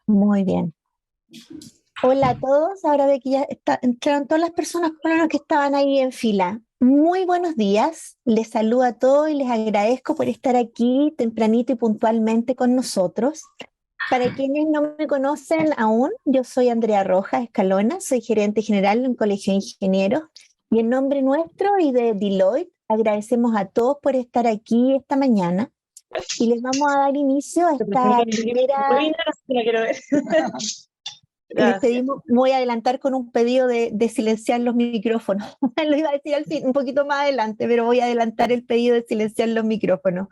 Muy bien. Hola a todos. Ahora ve que ya entraron todas las personas por lo que estaban ahí en fila. Muy buenos días. Les saludo a todos y les agradezco por estar aquí tempranito y puntualmente con nosotros. Para quienes no me conocen aún, yo soy Andrea Rojas Escalona, soy gerente general en un colegio de ingenieros y en nombre nuestro y de Deloitte agradecemos a todos por estar aquí esta mañana y les vamos a dar inicio a Se presenta esta mi primera. sobrina, así que la quiero ver. Les Gracias. pedimos, voy a adelantar con un pedido de silenciar los micrófonos. Lo iba a decir al fin, un poquito más adelante, pero voy a adelantar el pedido de silenciar los micrófonos.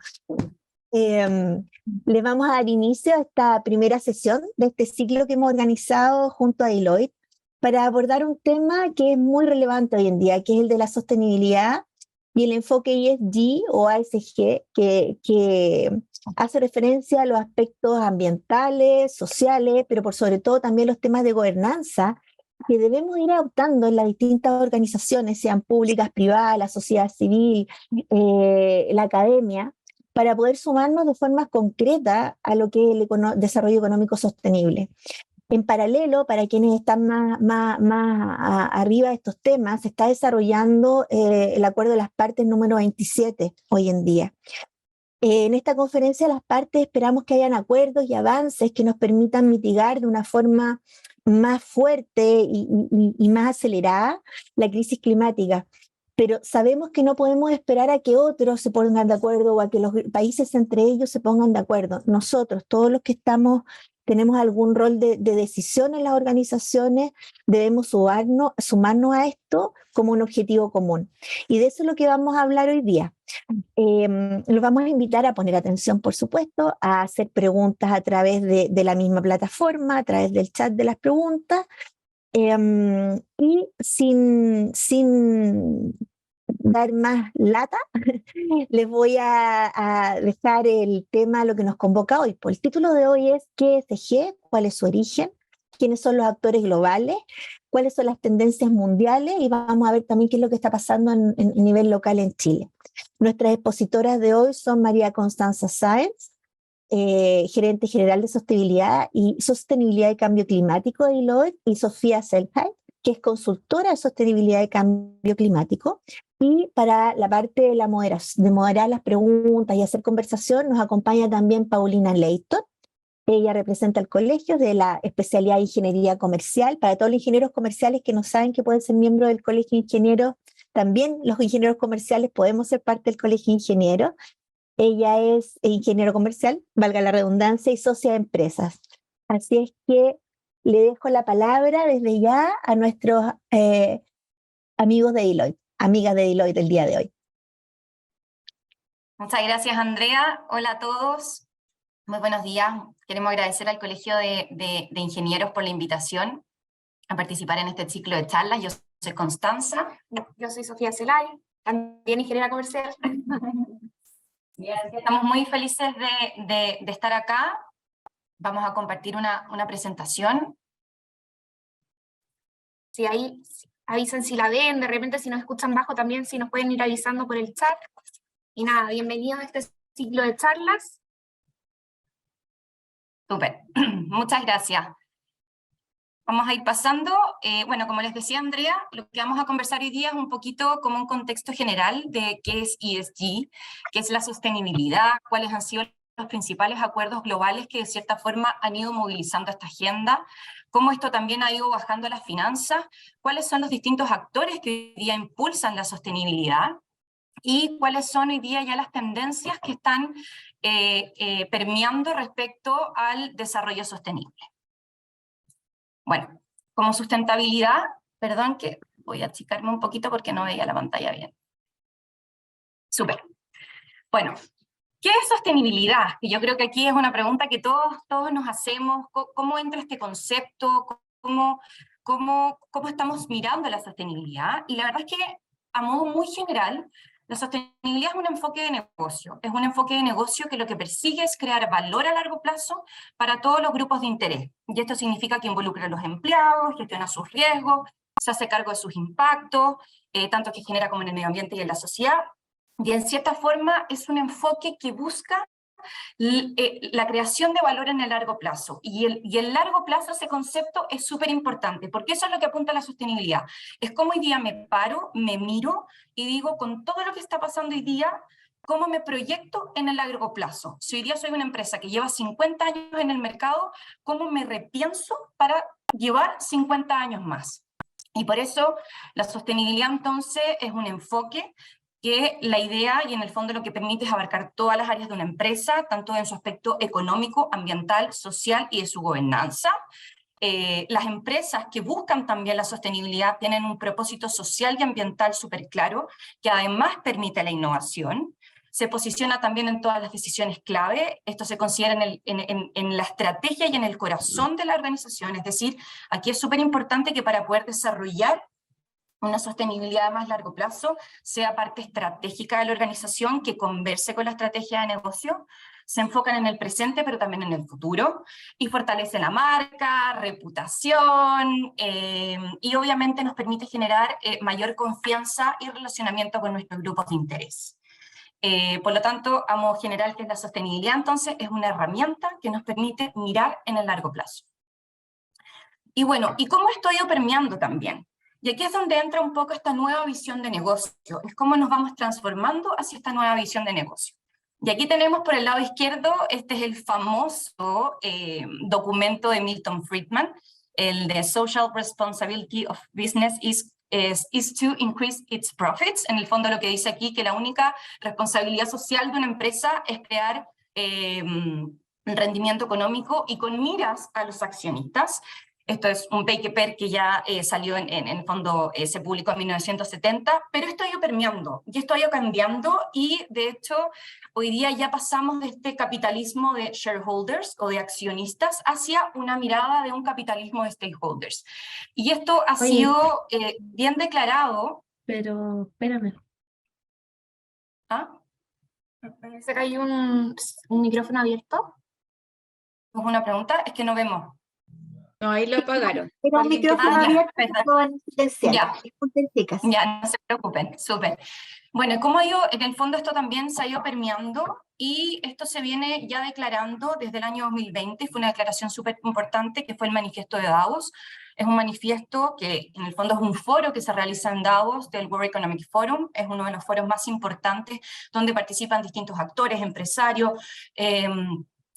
Les vamos a dar inicio a esta primera sesión de este ciclo que hemos organizado junto a Deloitte para abordar un tema que es muy relevante hoy en día, que es el de la sostenibilidad y el enfoque ESG o ASG, que hace referencia a los aspectos ambientales, sociales, pero por sobre todo también los temas de gobernanza que debemos ir adoptando en las distintas organizaciones, sean públicas, privadas, la sociedad civil, la academia, para poder sumarnos de forma concreta a lo que es el desarrollo económico sostenible. En paralelo, para quienes están más arriba de estos temas, se está desarrollando el acuerdo de las partes número 27 hoy en día. En esta conferencia las partes esperamos que hayan acuerdos y avances que nos permitan mitigar de una forma más fuerte y más acelerada la crisis climática. Pero sabemos que no podemos esperar a que otros se pongan de acuerdo o a que los países entre ellos se pongan de acuerdo. Nosotros, todos los que tenemos algún rol de decisión en las organizaciones, debemos sumarnos a esto como un objetivo común. Y de eso es lo que vamos a hablar hoy día. Los vamos a invitar a poner atención, por supuesto, a hacer preguntas a través de la misma plataforma, a través del chat de las preguntas. Y sin dar más lata, les voy a dejar el tema, lo que nos convoca hoy. Pues el título de hoy es ¿qué es ESG? ¿Cuál es su origen? ¿Quiénes son los actores globales? ¿Cuáles son las tendencias mundiales? Y vamos a ver también qué es lo que está pasando en nivel local en Chile. Nuestras expositoras de hoy son María Constanza Sáenz, gerente general de sostenibilidad y cambio climático de Deloitte, y Sofía Selkheit, que es consultora de sostenibilidad y cambio climático. Y para la parte de de moderar las preguntas y hacer conversación, nos acompaña también Paulina Leighton. Ella representa el colegio de la especialidad de Ingeniería Comercial. Para todos los ingenieros comerciales que no saben que pueden ser miembros del Colegio de Ingenieros, también los ingenieros comerciales podemos ser parte del Colegio de Ingenieros. Ella es ingeniero comercial, valga la redundancia, y socia de empresas. Así es que le dejo la palabra desde ya a nuestros amigos de Deloitte, amigas de Deloitte el día de hoy. Muchas gracias, Andrea. Hola a todos. Muy buenos días. Queremos agradecer al Colegio de Ingenieros por la invitación a participar en este ciclo de charlas. Yo soy Constanza. Yo soy Sofía Celay, también ingeniera comercial. Bien, estamos muy felices de estar acá. Vamos a compartir una presentación. Si ahí avisen si la ven, de repente si nos escuchan bajo también, si nos pueden ir avisando por el chat. Y nada, bienvenidos a este ciclo de charlas. Súper, muchas gracias. Vamos a ir pasando. Bueno, como les decía Andrea, lo que vamos a conversar hoy día es un poquito como un contexto general de qué es ESG, qué es la sostenibilidad, cuáles han sido los principales acuerdos globales que de cierta forma han ido movilizando esta agenda, cómo esto también ha ido bajando las finanzas, cuáles son los distintos actores que hoy día impulsan la sostenibilidad y cuáles son hoy día ya las tendencias que están permeando respecto al desarrollo sostenible. Bueno, como sustentabilidad, perdón que voy a achicarme un poquito porque no veía la pantalla bien. Súper. Bueno, ¿qué es sostenibilidad? Y yo creo que aquí es una pregunta que todos nos hacemos. ¿Cómo entra este concepto? ¿Cómo estamos mirando la sostenibilidad? Y la verdad es que, a modo muy general, la sostenibilidad es un enfoque de negocio. Es un enfoque de negocio que lo que persigue es crear valor a largo plazo para todos los grupos de interés. Y esto significa que involucra a los empleados, gestiona sus riesgos, se hace cargo de sus impactos, tanto que genera como en el medio ambiente y en la sociedad. Y en cierta forma es un enfoque que busca la creación de valor en el largo plazo. Y el largo plazo, ese concepto es súper importante, porque eso es lo que apunta a la sostenibilidad. Es como hoy día me paro, me miro y digo, con todo lo que está pasando hoy día, ¿cómo me proyecto en el largo plazo? Si hoy día soy una empresa que lleva 50 años en el mercado, ¿cómo me repienso para llevar 50 años más? Y por eso la sostenibilidad entonces es un enfoque que la idea y en el fondo lo que permite es abarcar todas las áreas de una empresa, tanto en su aspecto económico, ambiental, social y de su gobernanza. Las empresas que buscan también la sostenibilidad tienen un propósito social y ambiental súper claro, que además permite la innovación. Se posiciona también en todas las decisiones clave. Esto se considera en la estrategia y en el corazón de la organización. Es decir, aquí es súper importante que para poder desarrollar una sostenibilidad a más largo plazo sea parte estratégica de la organización, que converse con la estrategia de negocio, se enfocan en el presente pero también en el futuro, y fortalece la marca, reputación, y obviamente nos permite generar mayor confianza y relacionamiento con nuestros grupos de interés. Por lo tanto, a modo general, que es la sostenibilidad, entonces, es una herramienta que nos permite mirar en el largo plazo. Y bueno, ¿y cómo esto ha ido permeando también? Y aquí es donde entra un poco esta nueva visión de negocio, es cómo nos vamos transformando hacia esta nueva visión de negocio. Y aquí tenemos por el lado izquierdo, este es el famoso documento de Milton Friedman, el de Social Responsibility of Business is to increase its profits. En el fondo lo que dice aquí que la única responsabilidad social de una empresa es crear rendimiento económico y con miras a los accionistas. Esto es un paper que ya salió en el fondo, se publicó en 1970, pero esto ha ido permeando, y esto ha ido cambiando, y de hecho hoy día ya pasamos de este capitalismo de shareholders o de accionistas hacia una mirada de un capitalismo de stakeholders. Y esto ha sido bien declarado. Pero, espérame. ¿Ah? Parece que hay un micrófono abierto. ¿Es una pregunta? Es que no vemos. No, ahí lo apagaron. Pero un Alguien que micrófono ya, abierto perdón. no van a silenciar. Ya. Disculpen, chicas. Ya, no se preocupen, súper. Bueno, como ha ido, en el fondo esto también se ha ido permeando, y esto se viene ya declarando desde el año 2020, fue una declaración súper importante que fue el manifiesto de Davos. Es un manifiesto que en el fondo es un foro que se realiza en Davos del World Economic Forum, es uno de los foros más importantes donde participan distintos actores, empresarios,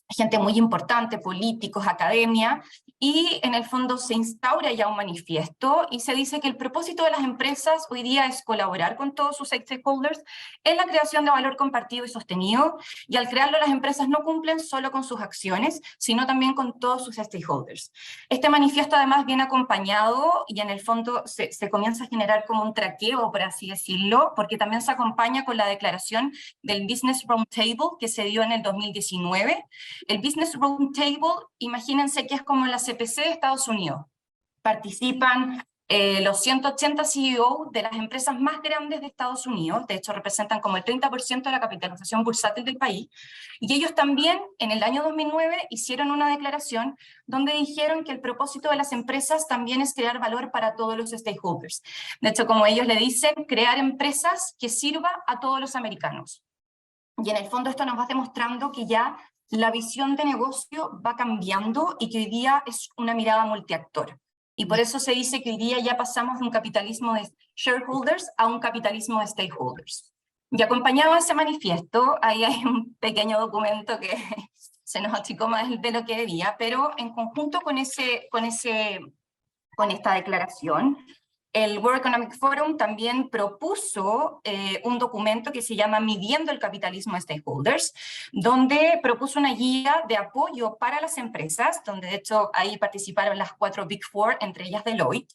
gente muy importante, políticos, academia, y en el fondo se instaura ya un manifiesto y se dice que el propósito de las empresas hoy día es colaborar con todos sus stakeholders en la creación de valor compartido y sostenido, y al crearlo las empresas no cumplen solo con sus acciones, sino también con todos sus stakeholders. Este manifiesto además viene acompañado, y en el fondo se comienza a generar como un traqueo, por así decirlo, porque también se acompaña con la declaración del Business Roundtable que se dio en el 2019. El Business Roundtable, imagínense que es como la CPC de Estados Unidos. Participan los 180 CEO de las empresas más grandes de Estados Unidos, de hecho representan como el 30% de la capitalización bursátil del país, y ellos también en el año 2009 hicieron una declaración donde dijeron que el propósito de las empresas también es crear valor para todos los stakeholders. De hecho, como ellos le dicen, crear empresas que sirva a todos los americanos. Y en el fondo esto nos va demostrando que ya la visión de negocio va cambiando y que hoy día es una mirada multiactor. Y por eso se dice que hoy día ya pasamos de un capitalismo de shareholders a un capitalismo de stakeholders. Y acompañado a ese manifiesto, ahí hay un pequeño documento que se nos achicó más de lo que debía, pero en conjunto con esta declaración, el World Economic Forum también propuso un documento que se llama Midiendo el capitalismo de stakeholders, donde propuso una guía de apoyo para las empresas, donde de hecho ahí participaron las 4 Big Four, entre ellas Deloitte,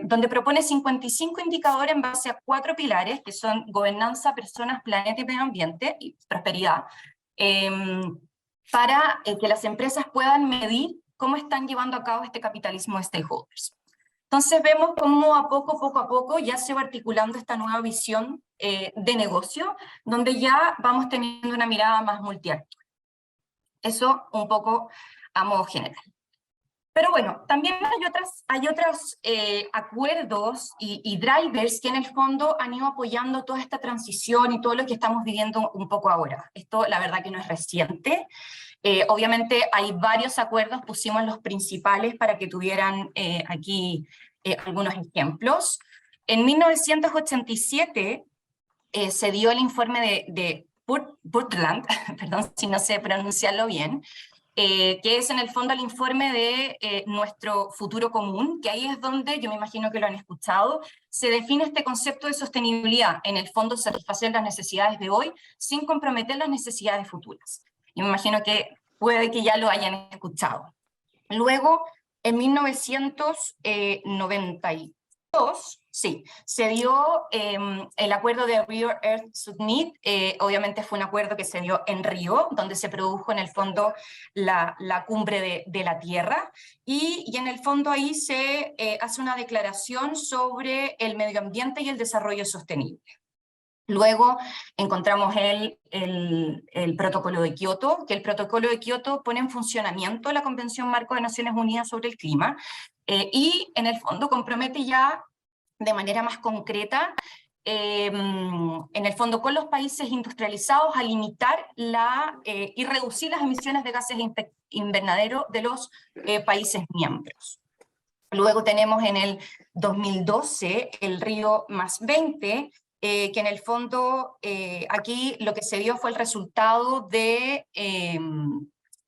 donde propone 55 indicadores en base a 4 pilares, que son gobernanza, personas, planeta y medio ambiente, y prosperidad, para que las empresas puedan medir cómo están llevando a cabo este capitalismo de stakeholders. Entonces vemos cómo poco a poco ya se va articulando esta nueva visión de negocio, donde ya vamos teniendo una mirada más multiactor. Eso un poco a modo general. Pero bueno, también hay otros acuerdos y drivers que en el fondo han ido apoyando toda esta transición y todo lo que estamos viviendo un poco ahora. Esto la verdad que no es reciente. Obviamente hay varios acuerdos, pusimos los principales para que tuvieran aquí algunos ejemplos. En 1987 se dio el informe de Brundtland, perdón si no sé pronunciarlo bien, que es en el fondo el informe de nuestro futuro común, que ahí es donde, yo me imagino que lo han escuchado, se define este concepto de sostenibilidad, en el fondo satisfacer las necesidades de hoy sin comprometer las necesidades futuras. Yo me imagino que puede que ya lo hayan escuchado. Luego, en 1992, sí, se dio el acuerdo de Rio Earth Summit. Obviamente fue un acuerdo que se dio en Río, donde se produjo en el fondo la cumbre de la Tierra, y en el fondo ahí se hace una declaración sobre el medio ambiente y el desarrollo sostenible. Luego encontramos el protocolo de Kioto, que el protocolo de Kioto pone en funcionamiento la Convención Marco de Naciones Unidas sobre el Clima, y en el fondo compromete ya de manera más concreta, en el fondo con los países industrializados, a limitar y reducir las emisiones de gases invernadero de los países miembros. Luego tenemos en el 2012 el Río +20, que en el fondo aquí lo que se dio fue el resultado de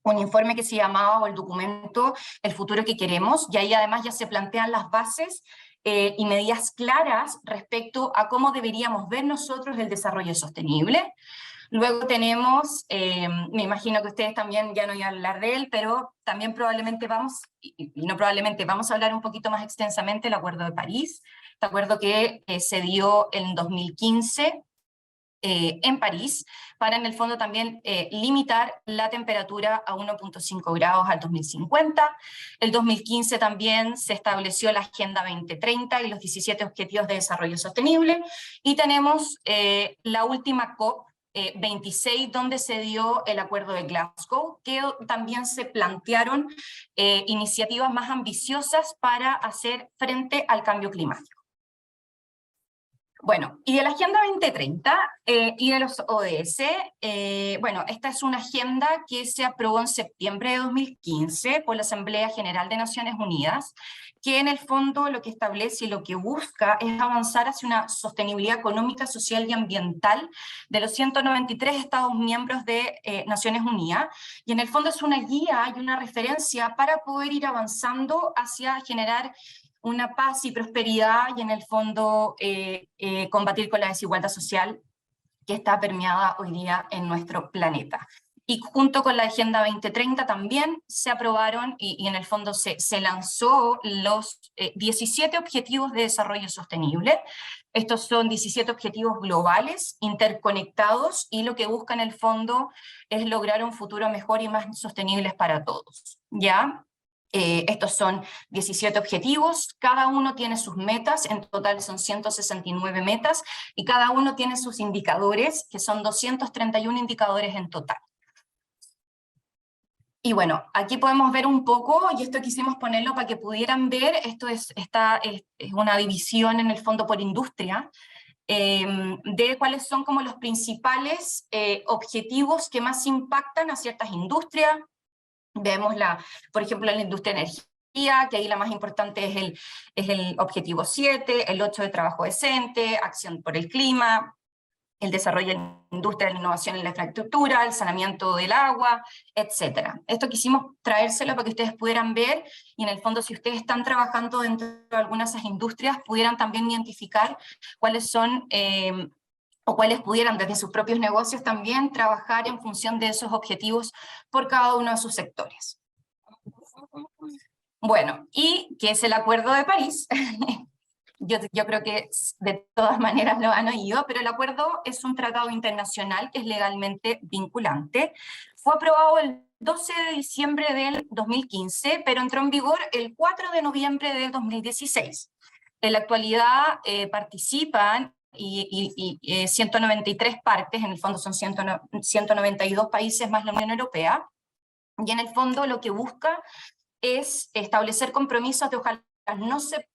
un informe que se llamaba, o el documento, El futuro que queremos, y ahí además ya se plantean las bases y medidas claras respecto a cómo deberíamos ver nosotros el desarrollo sostenible. Luego tenemos, me imagino que ustedes también ya no iban a hablar de él, pero también probablemente vamos a hablar un poquito más extensamente del Acuerdo de París, este acuerdo que se dio en 2015 en París, para en el fondo también limitar la temperatura a 1.5 grados al 2050. El 2015 también se estableció la Agenda 2030 y los 17 Objetivos de Desarrollo Sostenible, y tenemos la última COP, 26, donde se dio el acuerdo de Glasgow, que también se plantearon iniciativas más ambiciosas para hacer frente al cambio climático. Bueno, y de la Agenda 2030 y de los ODS, bueno, esta es una agenda que se aprobó en septiembre de 2015 por la Asamblea General de Naciones Unidas, que en el fondo lo que establece y lo que busca es avanzar hacia una sostenibilidad económica, social y ambiental de los 193 Estados miembros de Naciones Unidas, y en el fondo es una guía y una referencia para poder ir avanzando hacia generar una paz y prosperidad, y en el fondo combatir con la desigualdad social que está permeada hoy día en nuestro planeta. Y junto con la Agenda 2030 también se aprobaron y en el fondo se lanzó los 17 Objetivos de Desarrollo Sostenible. Estos son 17 objetivos globales, interconectados, y lo que busca en el fondo es lograr un futuro mejor y más sostenible para todos, ¿ya? Estos son 17 objetivos, cada uno tiene sus metas, en total son 169 metas, y cada uno tiene sus indicadores, que son 231 indicadores en total. Y bueno, aquí podemos ver un poco, y esto quisimos ponerlo para que pudieran ver, esto es una división en el fondo por industria, de cuáles son como los principales objetivos que más impactan a ciertas industrias. Vemos, por ejemplo, la industria de energía, que ahí la más importante es el objetivo 7, el 8 de trabajo decente, acción por el clima, el desarrollo de la industria de la innovación en la infraestructura, el saneamiento del agua, etc. Esto quisimos traérselo para que ustedes pudieran ver, y en el fondo si ustedes están trabajando dentro de algunas de esas industrias, pudieran también identificar cuáles son o cuáles pudieran desde sus propios negocios también trabajar en función de esos objetivos por cada uno de sus sectores. Bueno, ¿y qué es el Acuerdo de París? Yo creo que de todas maneras lo han oído, pero el acuerdo es un tratado internacional que es legalmente vinculante. Fue aprobado el 12 de diciembre del 2015, pero entró en vigor el 4 de noviembre del 2016. En la actualidad participan 193 partes, en el fondo son 192 países más la Unión Europea, y en el fondo lo que busca es establecer compromisos de ojalá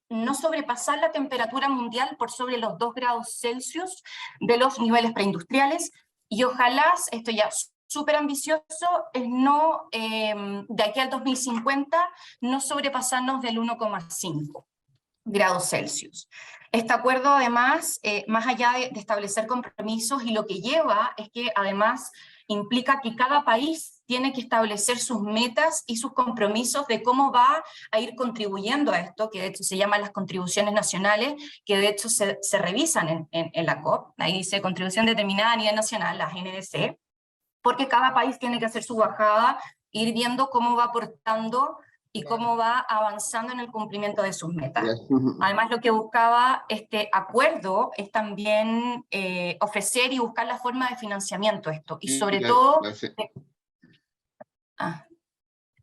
no sobrepasar la temperatura mundial por sobre los 2 grados Celsius de los niveles preindustriales, y ojalá, esto ya es súper ambicioso, es no, de aquí al 2050, no sobrepasarnos del 1,5 grados Celsius. Este acuerdo además, más allá de establecer compromisos, y lo que lleva es que además implica que cada país tiene que establecer sus metas y sus compromisos de cómo va a ir contribuyendo a esto, que de hecho se llaman las contribuciones nacionales, que de hecho se revisan en la COP, ahí dice contribución determinada a nivel nacional, las NDC, porque cada país tiene que hacer su bajada, ir viendo cómo va aportando y cómo va avanzando en el cumplimiento de sus metas. Además, lo que buscaba este acuerdo es también ofrecer y buscar la forma de financiamiento de esto, y sobre todo...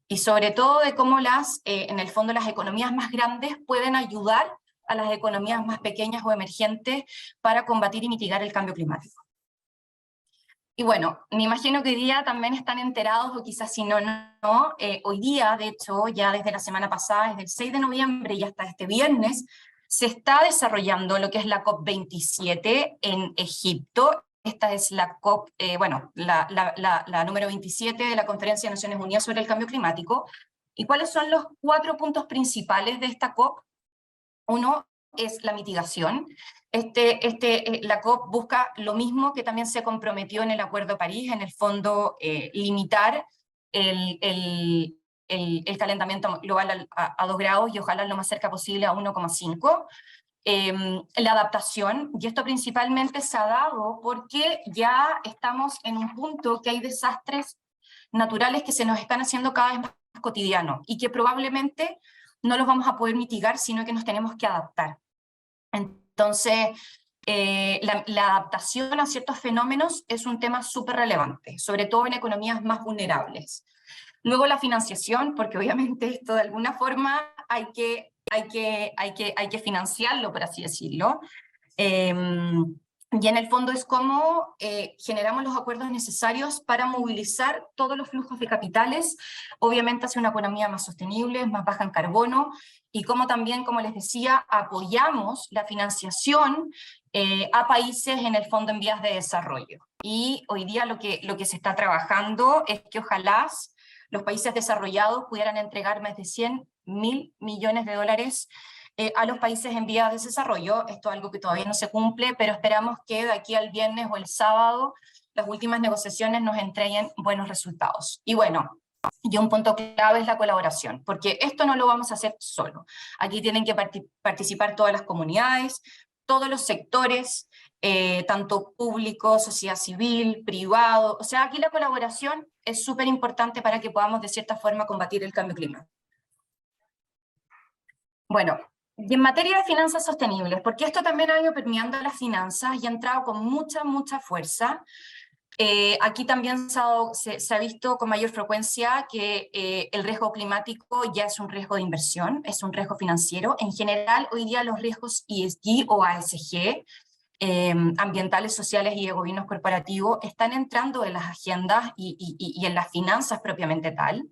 y sobre todo de cómo en el fondo las economías más grandes pueden ayudar a las economías más pequeñas o emergentes para combatir y mitigar el cambio climático. Y bueno, me imagino que hoy día también están enterados, o quizás si no, hoy día, de hecho, ya desde la semana pasada, desde el 6 de noviembre y hasta este viernes, se está desarrollando lo que es la COP27 en Egipto. Esta es la COP, la número 27 de la Conferencia de Naciones Unidas sobre el Cambio Climático. ¿Y cuáles son los 4 puntos principales de esta COP? Uno es la mitigación. La COP busca lo mismo que también se comprometió en el Acuerdo de París, en el fondo limitar el calentamiento global a 2 grados y ojalá lo más cerca posible a 1,5. La adaptación, y esto principalmente se ha dado porque ya estamos en un punto que hay desastres naturales que se nos están haciendo cada vez más cotidianos y que probablemente no los vamos a poder mitigar, sino que nos tenemos que adaptar. Entonces, la adaptación a ciertos fenómenos es un tema súper relevante, sobre todo en economías más vulnerables. Luego la financiación, porque obviamente esto de alguna forma hay que financiarlo, por así decirlo. Y en el fondo es cómo generamos los acuerdos necesarios para movilizar todos los flujos de capitales, obviamente hacia una economía más sostenible, más baja en carbono, y cómo también, como les decía, apoyamos la financiación a países en el fondo en vías de desarrollo. Y hoy día lo que se está trabajando es que ojalá los países desarrollados pudieran entregar más de 100.000 millones de dólares a los países en vías de desarrollo. Esto es algo que todavía no se cumple, pero esperamos que de aquí al viernes o el sábado las últimas negociaciones nos entreguen buenos resultados. Y bueno, y un punto clave es la colaboración, porque esto no lo vamos a hacer solo. Aquí tienen que participar todas las comunidades, todos los sectores, tanto público, sociedad civil, privado. O sea, aquí la colaboración es súper importante para que podamos de cierta forma combatir el cambio climático. Bueno, y en materia de finanzas sostenibles, porque esto también ha ido permeando las finanzas y ha entrado con mucha fuerza. Aquí también se ha visto con mayor frecuencia que el riesgo climático ya es un riesgo de inversión, es un riesgo financiero. En general, hoy día los riesgos ESG o ASG, ambientales, sociales y de gobiernos corporativos, están entrando en las agendas y en las finanzas propiamente tal.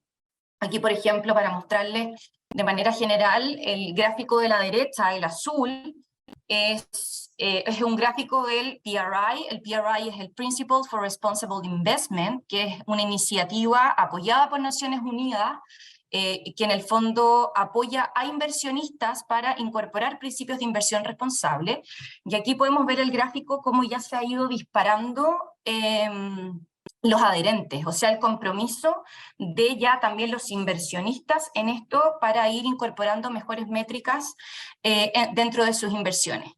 Aquí, por ejemplo, para mostrarles de manera general, el gráfico de la derecha, el azul, es un gráfico del PRI. El PRI es el Principles for Responsible Investment, que es una iniciativa apoyada por Naciones Unidas, que en el fondo apoya a inversionistas para incorporar principios de inversión responsable. Y aquí podemos ver el gráfico cómo ya se ha ido disparando los adherentes, o sea, el compromiso de ya también los inversionistas en esto para ir incorporando mejores métricas dentro de sus inversiones.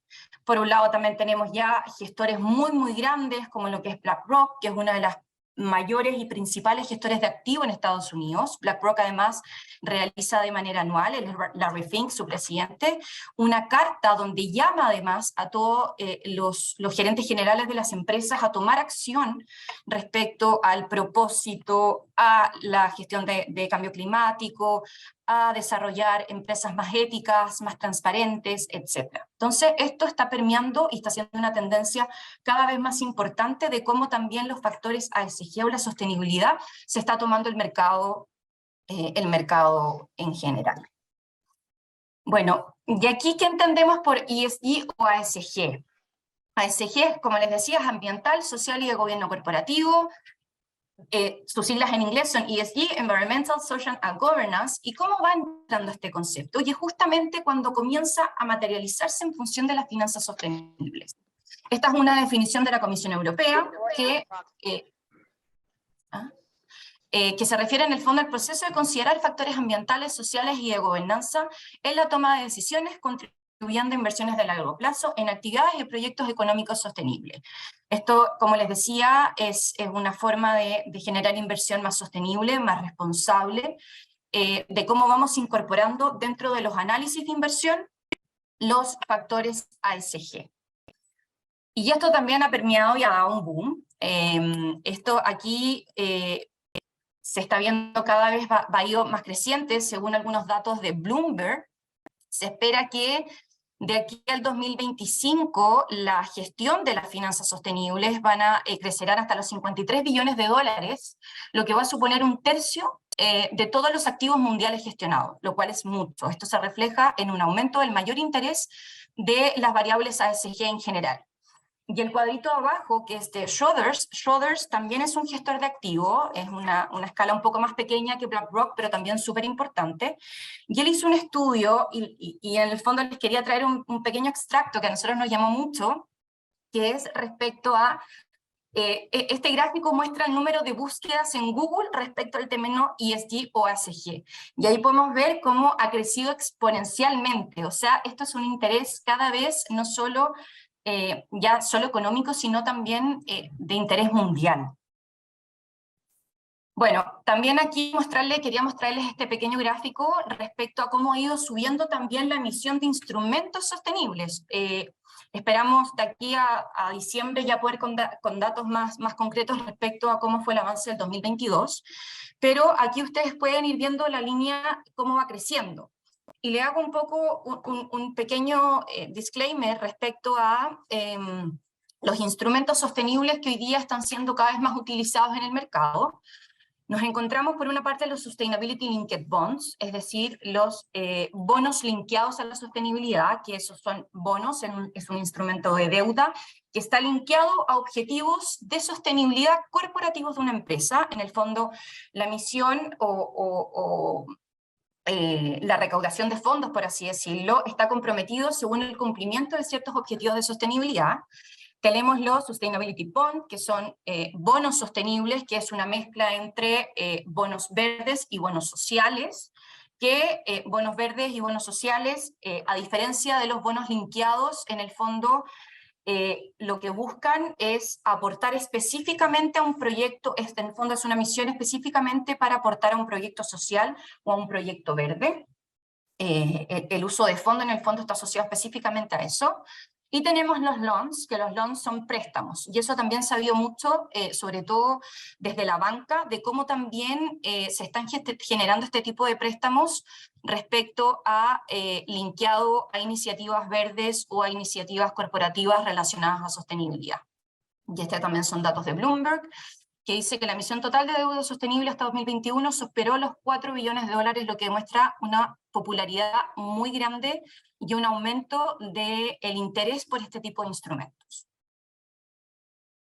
Por un lado también tenemos ya gestores muy grandes como lo que es BlackRock, que es una de las mayores y principales gestores de activos en Estados Unidos. BlackRock además realiza de manera anual, Larry Fink, su presidente, una carta donde llama además a todos los gerentes generales de las empresas a tomar acción respecto al propósito, a la gestión de cambio climático, a desarrollar empresas más éticas, más transparentes, etc. Entonces, esto está permeando y está siendo una tendencia cada vez más importante de cómo también los factores ASG o la sostenibilidad se está tomando el mercado el mercado en general. Bueno, y aquí, ¿qué entendemos por ESG o ASG? ASG, como les decía, es ambiental, social y de gobierno corporativo. Sus siglas en inglés son ESG, Environmental, Social and Governance. ¿Y cómo va entrando este concepto? Y es justamente cuando comienza a materializarse en función de las finanzas sostenibles. Esta es una definición de la Comisión Europea que se refiere en el fondo al proceso de considerar factores ambientales, sociales y de gobernanza en la toma de decisiones, contribuyendo a inversiones de largo plazo en actividades y proyectos económicos sostenibles. Esto, como les decía, es una forma de generar inversión más sostenible, más responsable, de cómo vamos incorporando dentro de los análisis de inversión los factores ASG. Y esto también ha permeado y ha dado un boom. Esto aquí se está viendo cada vez va a ir más creciente, según algunos datos de Bloomberg. Se espera que de aquí al 2025 la gestión de las finanzas sostenibles van a crecerán hasta los 53 billones de dólares, lo que va a suponer un tercio de todos los activos mundiales gestionados, lo cual es mucho. Esto se refleja en un aumento del mayor interés de las variables ASG en general. Y el cuadrito abajo, que es de Schroders también es un gestor de activos, es una escala un poco más pequeña que BlackRock, pero también súper importante. Y él hizo un estudio, y en el fondo les quería traer un pequeño extracto que a nosotros nos llamó mucho, que es respecto a, este gráfico muestra el número de búsquedas en Google respecto al término ESG o ASG. Y ahí podemos ver cómo ha crecido exponencialmente, o sea, esto es un interés cada vez no solo ya solo económico, sino también de interés mundial. Bueno, también aquí quería mostrarles este pequeño gráfico respecto a cómo ha ido subiendo también la emisión de instrumentos sostenibles. Esperamos de aquí a diciembre ya poder con datos más concretos respecto a cómo fue el avance del 2022, pero aquí ustedes pueden ir viendo la línea cómo va creciendo. Y le hago un poco un pequeño disclaimer respecto a los instrumentos sostenibles que hoy día están siendo cada vez más utilizados en el mercado. Nos encontramos por una parte los Sustainability Linked Bonds, es decir, los bonos linkeados a la sostenibilidad, que esos son bonos, es un instrumento de deuda que está linkeado a objetivos de sostenibilidad corporativos de una empresa. En el fondo, la misión la recaudación de fondos, por así decirlo, está comprometido según el cumplimiento de ciertos objetivos de sostenibilidad. Tenemos los Sustainability Bond, que son bonos sostenibles, que es una mezcla entre bonos verdes y bonos sociales, que bonos verdes y bonos sociales, a diferencia de los bonos linkeados, en el fondo lo que buscan es aportar específicamente a un proyecto, en el fondo es una misión específicamente para aportar a un proyecto social o a un proyecto verde. El uso de fondo en el fondo está asociado específicamente a eso. Y tenemos los loans, que los loans son préstamos, y eso también se ha visto mucho, sobre todo desde la banca, de cómo también se están generando este tipo de préstamos respecto a linkeado a iniciativas verdes o a iniciativas corporativas relacionadas a sostenibilidad. Y este también son datos de Bloomberg, que dice que la emisión total de deuda sostenible hasta 2021 superó los 4 billones de dólares, lo que demuestra una popularidad muy grande y un aumento del interés por este tipo de instrumentos.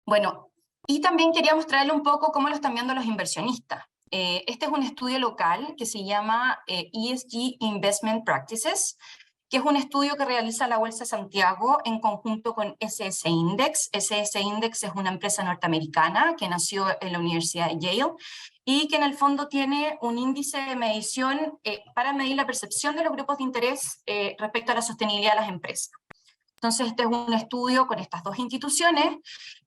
Bueno, y también quería mostrarle un poco cómo lo están viendo los inversionistas. Este es un estudio local que se llama ESG Investment Practices, que es un estudio que realiza la Bolsa de Santiago en conjunto con SS Index. SS Index es una empresa norteamericana que nació en la Universidad de Yale y que en el fondo tiene un índice de medición para medir la percepción de los grupos de interés respecto a la sostenibilidad de las empresas. Entonces este es un estudio con estas dos instituciones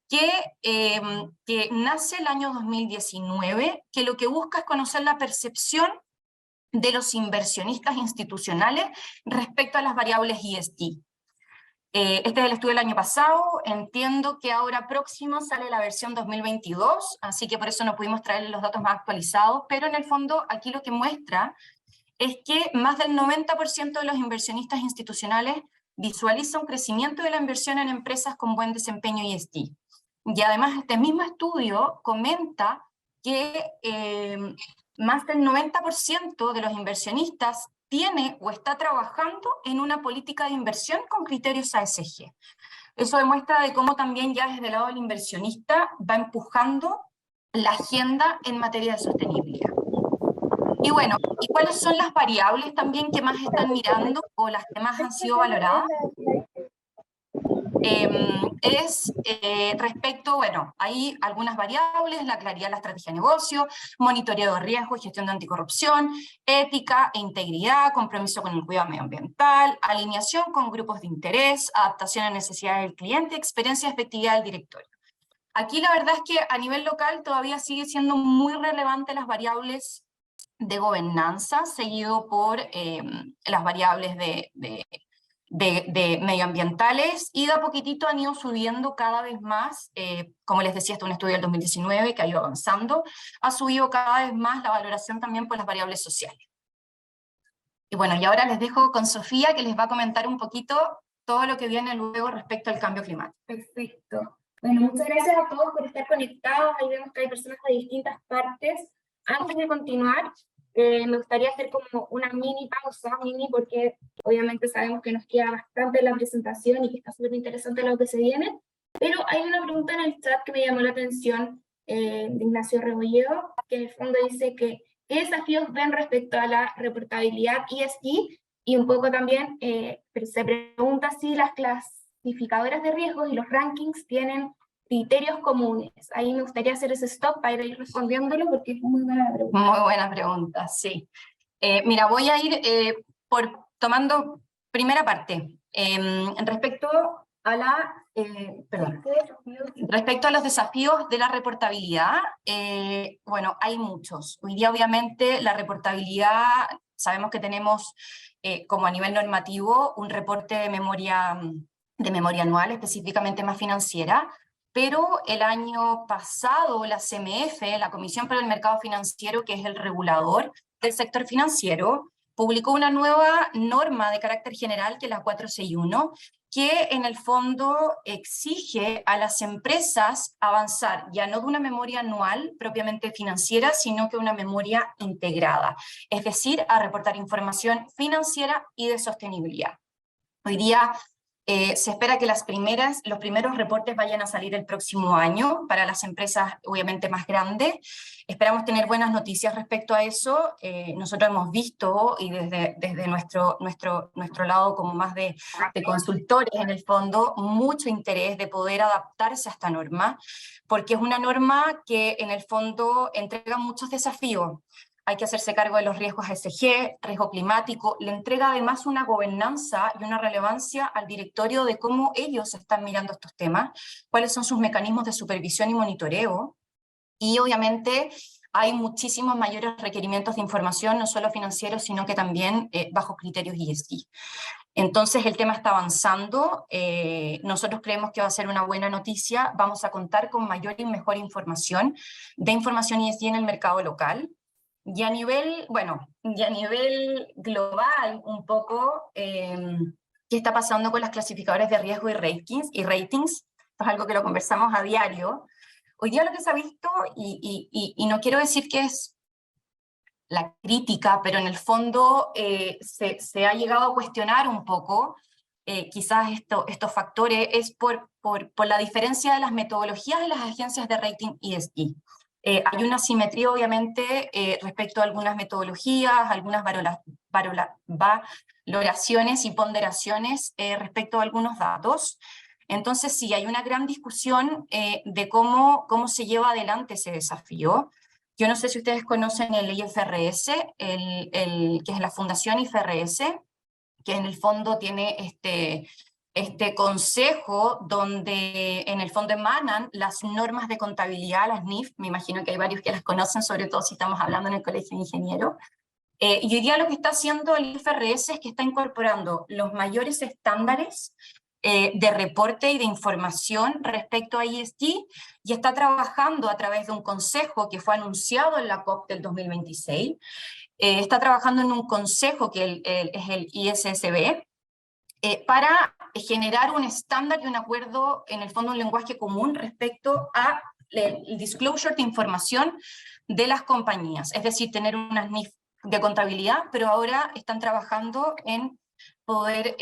que nace el año 2019, que lo que busca es conocer la percepción de los inversionistas institucionales respecto a las variables ESG. Este es el estudio del año pasado, entiendo que ahora próximo sale la versión 2022, así que por eso no pudimos traerles los datos más actualizados, pero en el fondo aquí lo que muestra es que más del 90% de los inversionistas institucionales visualiza un crecimiento de la inversión en empresas con buen desempeño ESG. Y además este mismo estudio comenta que más del 90% de los inversionistas tiene o está trabajando en una política de inversión con criterios ASG. Eso demuestra de cómo también ya desde el lado del inversionista va empujando la agenda en materia de sostenibilidad. Y bueno, ¿y cuáles son las variables también que más están mirando o las que más han sido valoradas? Respecto, bueno, hay algunas variables, la claridad de la estrategia de negocio, monitoreo de riesgo y gestión de anticorrupción, ética e integridad, compromiso con el cuidado medioambiental, alineación con grupos de interés, adaptación a necesidades del cliente, experiencia y efectividad del directorio. Aquí la verdad es que a nivel local todavía sigue siendo muy relevante las variables de gobernanza, seguido por las variables de medioambientales, y de a poquitito han ido subiendo cada vez más, como les decía, hasta un estudio del 2019 que ha ido avanzando, ha subido cada vez más la valoración también por las variables sociales. Y bueno, y ahora les dejo con Sofía, que les va a comentar un poquito todo lo que viene luego respecto al cambio climático. Perfecto. Bueno, muchas gracias a todos por estar conectados. Ahí vemos que hay personas de distintas partes. Antes de continuar, me gustaría hacer como una mini pausa, porque obviamente sabemos que nos queda bastante la presentación y que está súper interesante lo que se viene, pero hay una pregunta en el chat que me llamó la atención, de Ignacio Rebolledo, que en el fondo dice que ¿qué desafíos ven respecto a la reportabilidad ESG? Y un poco también se pregunta si las clasificadoras de riesgos y los rankings tienen criterios comunes. Ahí me gustaría hacer ese stop para ir respondiéndolo porque es muy buena pregunta. Muy buena pregunta, sí. Mira, voy a ir tomando primera parte. Respecto a los desafíos de la reportabilidad, bueno, hay muchos. Hoy día obviamente la reportabilidad, sabemos que tenemos como a nivel normativo un reporte de memoria anual, específicamente más financiera, pero el año pasado la CMF, la Comisión para el Mercado Financiero, que es el regulador del sector financiero, publicó una nueva norma de carácter general, que es la 461, que en el fondo exige a las empresas avanzar ya no de una memoria anual propiamente financiera, sino que una memoria integrada, es decir, a reportar información financiera y de sostenibilidad. Hoy día se espera que los primeros reportes vayan a salir el próximo año para las empresas obviamente más grandes. Esperamos tener buenas noticias respecto a eso. Nosotros hemos visto, y desde nuestro lado como más de consultores en el fondo, mucho interés de poder adaptarse a esta norma, porque es una norma que en el fondo entrega muchos desafíos. Hay que hacerse cargo de los riesgos ESG, riesgo climático, le entrega además una gobernanza y una relevancia al directorio de cómo ellos están mirando estos temas, cuáles son sus mecanismos de supervisión y monitoreo, y obviamente hay muchísimos mayores requerimientos de información, no solo financieros, sino que también bajo criterios ESG. Entonces el tema está avanzando, nosotros creemos que va a ser una buena noticia, vamos a contar con mayor y mejor información ESG en el mercado local. Y a nivel global, un poco, ¿qué está pasando con las clasificadoras de riesgo y ratings? Esto es algo que lo conversamos a diario. Hoy día lo que se ha visto, y no quiero decir que es la crítica, pero en el fondo se ha llegado a cuestionar un poco, quizás estos factores, es por la diferencia de las metodologías de las agencias de rating ESG. Hay una asimetría, obviamente, respecto a algunas metodologías, algunas valoraciones y ponderaciones respecto a algunos datos. Entonces, sí, hay una gran discusión de cómo se lleva adelante ese desafío. Yo no sé si ustedes conocen el IFRS, que es la Fundación IFRS, que en el fondo tiene este consejo donde en el fondo emanan las normas de contabilidad, las NIF, me imagino que hay varios que las conocen, sobre todo si estamos hablando en el Colegio de Ingenieros. Y hoy día lo que está haciendo el IFRS es que está incorporando los mayores estándares de reporte y de información respecto a ESG, y está trabajando a través de un consejo que fue anunciado en la COP del 2026, está trabajando en un consejo que es el ISSB, para generar un estándar y un acuerdo, en el fondo un lenguaje común respecto a el disclosure de información de las compañías, es decir, tener unas NIF de contabilidad, pero ahora están trabajando en poder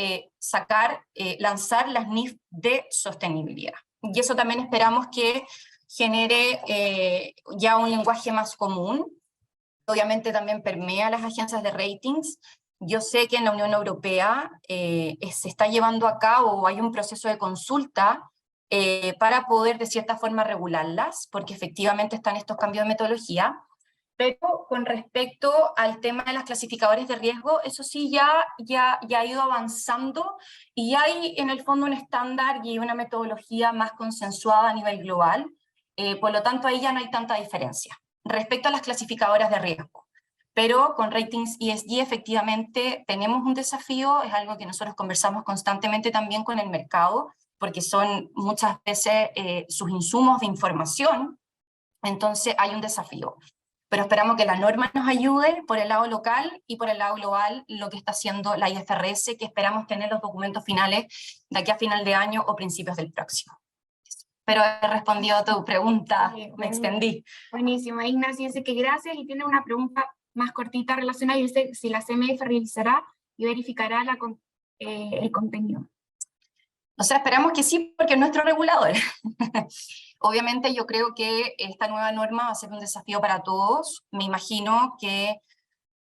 lanzar las NIF de sostenibilidad. Y eso también esperamos que genere ya un lenguaje más común. Obviamente también permea las agencias de ratings. Yo sé que en la Unión Europea se está llevando a cabo, hay un proceso de consulta para poder de cierta forma regularlas, porque efectivamente están estos cambios de metodología. Pero con respecto al tema de las clasificadores de riesgo, eso sí ya ha ido avanzando y hay en el fondo un estándar y una metodología más consensuada a nivel global, por lo tanto ahí ya no hay tanta diferencia respecto a las clasificadoras de riesgo. Pero con ratings ESG efectivamente tenemos un desafío, es algo que nosotros conversamos constantemente también con el mercado, porque son muchas veces sus insumos de información, entonces hay un desafío. Pero esperamos que la norma nos ayude por el lado local y por el lado global lo que está haciendo la IFRS, que esperamos tener los documentos finales de aquí a final de año o principios del próximo. Pero he respondido a tu pregunta, me extendí. Buenísimo, Ignacio dice que gracias y tiene una pregunta más cortita relacionada y dice si la CMF revisará y verificará el contenido. O sea, esperamos que sí, porque es nuestro regulador. Obviamente yo creo que esta nueva norma va a ser un desafío para todos. Me imagino que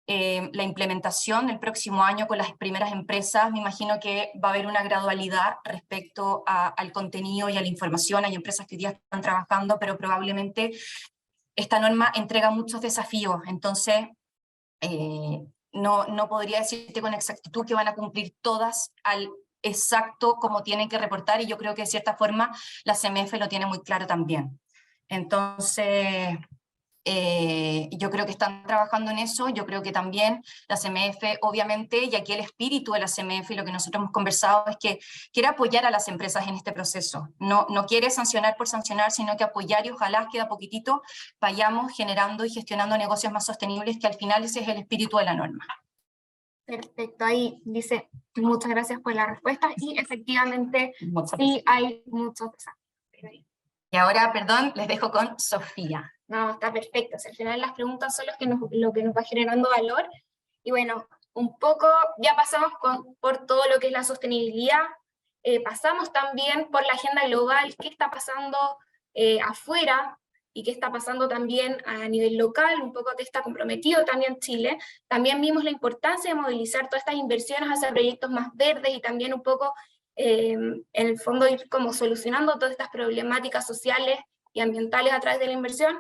la implementación del próximo año con las primeras empresas, me imagino que va a haber una gradualidad respecto al contenido y a la información. Hay empresas que hoy día están trabajando, pero probablemente esta norma entrega muchos desafíos. Entonces, no podría decirte con exactitud que van a cumplir todas al exacto como tienen que reportar, y yo creo que de cierta forma la CMF lo tiene muy claro también. Entonces, yo creo que están trabajando en eso. Yo creo que también la CMF, obviamente, y aquí el espíritu de la CMF y lo que nosotros hemos conversado es que quiere apoyar a las empresas en este proceso. No quiere sancionar por sancionar, sino que apoyar, y ojalá queda poquitito, vayamos generando y gestionando negocios más sostenibles, que al final ese es el espíritu de la norma. Perfecto, ahí dice, muchas gracias por la respuesta, y efectivamente sí hay muchos desafíos. Y ahora, perdón, les dejo con Sofía. No, está perfecto, o sea, al final las preguntas son lo que nos va generando valor, y bueno, un poco ya pasamos por todo lo que es la sostenibilidad, pasamos también por la agenda global, qué está pasando afuera, y qué está pasando también a nivel local, un poco qué está comprometido también Chile. También vimos la importancia de movilizar todas estas inversiones hacia proyectos más verdes, y también un poco, en el fondo, ir como solucionando todas estas problemáticas sociales y ambientales a través de la inversión.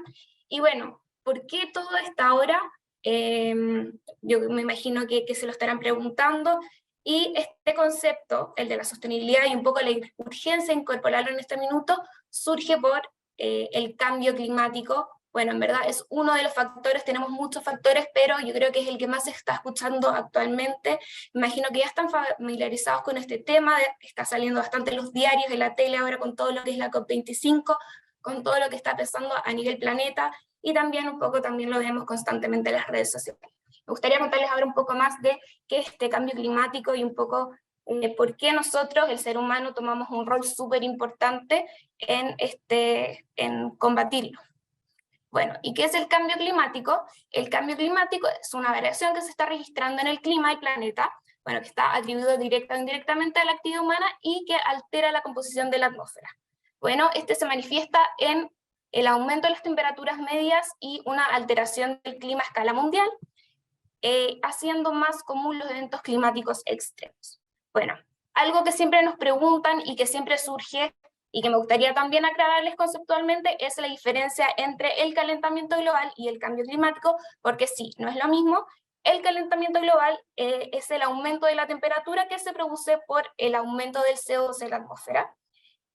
Y bueno, ¿por qué todo esto ahora? Yo me imagino que se lo estarán preguntando, y este concepto, el de la sostenibilidad y un poco la urgencia de incorporarlo en este minuto, surge por el cambio climático. Bueno, en verdad es uno de los factores, tenemos muchos factores, pero yo creo que es el que más se está escuchando actualmente. Me imagino que ya están familiarizados con este tema, está saliendo bastante en los diarios, en la tele ahora, con todo lo que es la COP25, con todo lo que está pasando a nivel planeta, y también un poco también lo vemos constantemente en las redes sociales. Me gustaría contarles ahora un poco más de qué es este cambio climático y un poco por qué nosotros, el ser humano, tomamos un rol súper importante en combatirlo. Bueno, ¿y qué es el cambio climático? El cambio climático es una variación que se está registrando en el clima del planeta, bueno, que está atribuido directa o indirectamente a la actividad humana y que altera la composición de la atmósfera. Bueno, se manifiesta en el aumento de las temperaturas medias y una alteración del clima a escala mundial, haciendo más común los eventos climáticos extremos. Bueno, algo que siempre nos preguntan y que siempre surge, y que me gustaría también aclararles conceptualmente, es la diferencia entre el calentamiento global y el cambio climático, porque sí, no es lo mismo. El calentamiento global es el aumento de la temperatura que se produce por el aumento del CO2 en la atmósfera,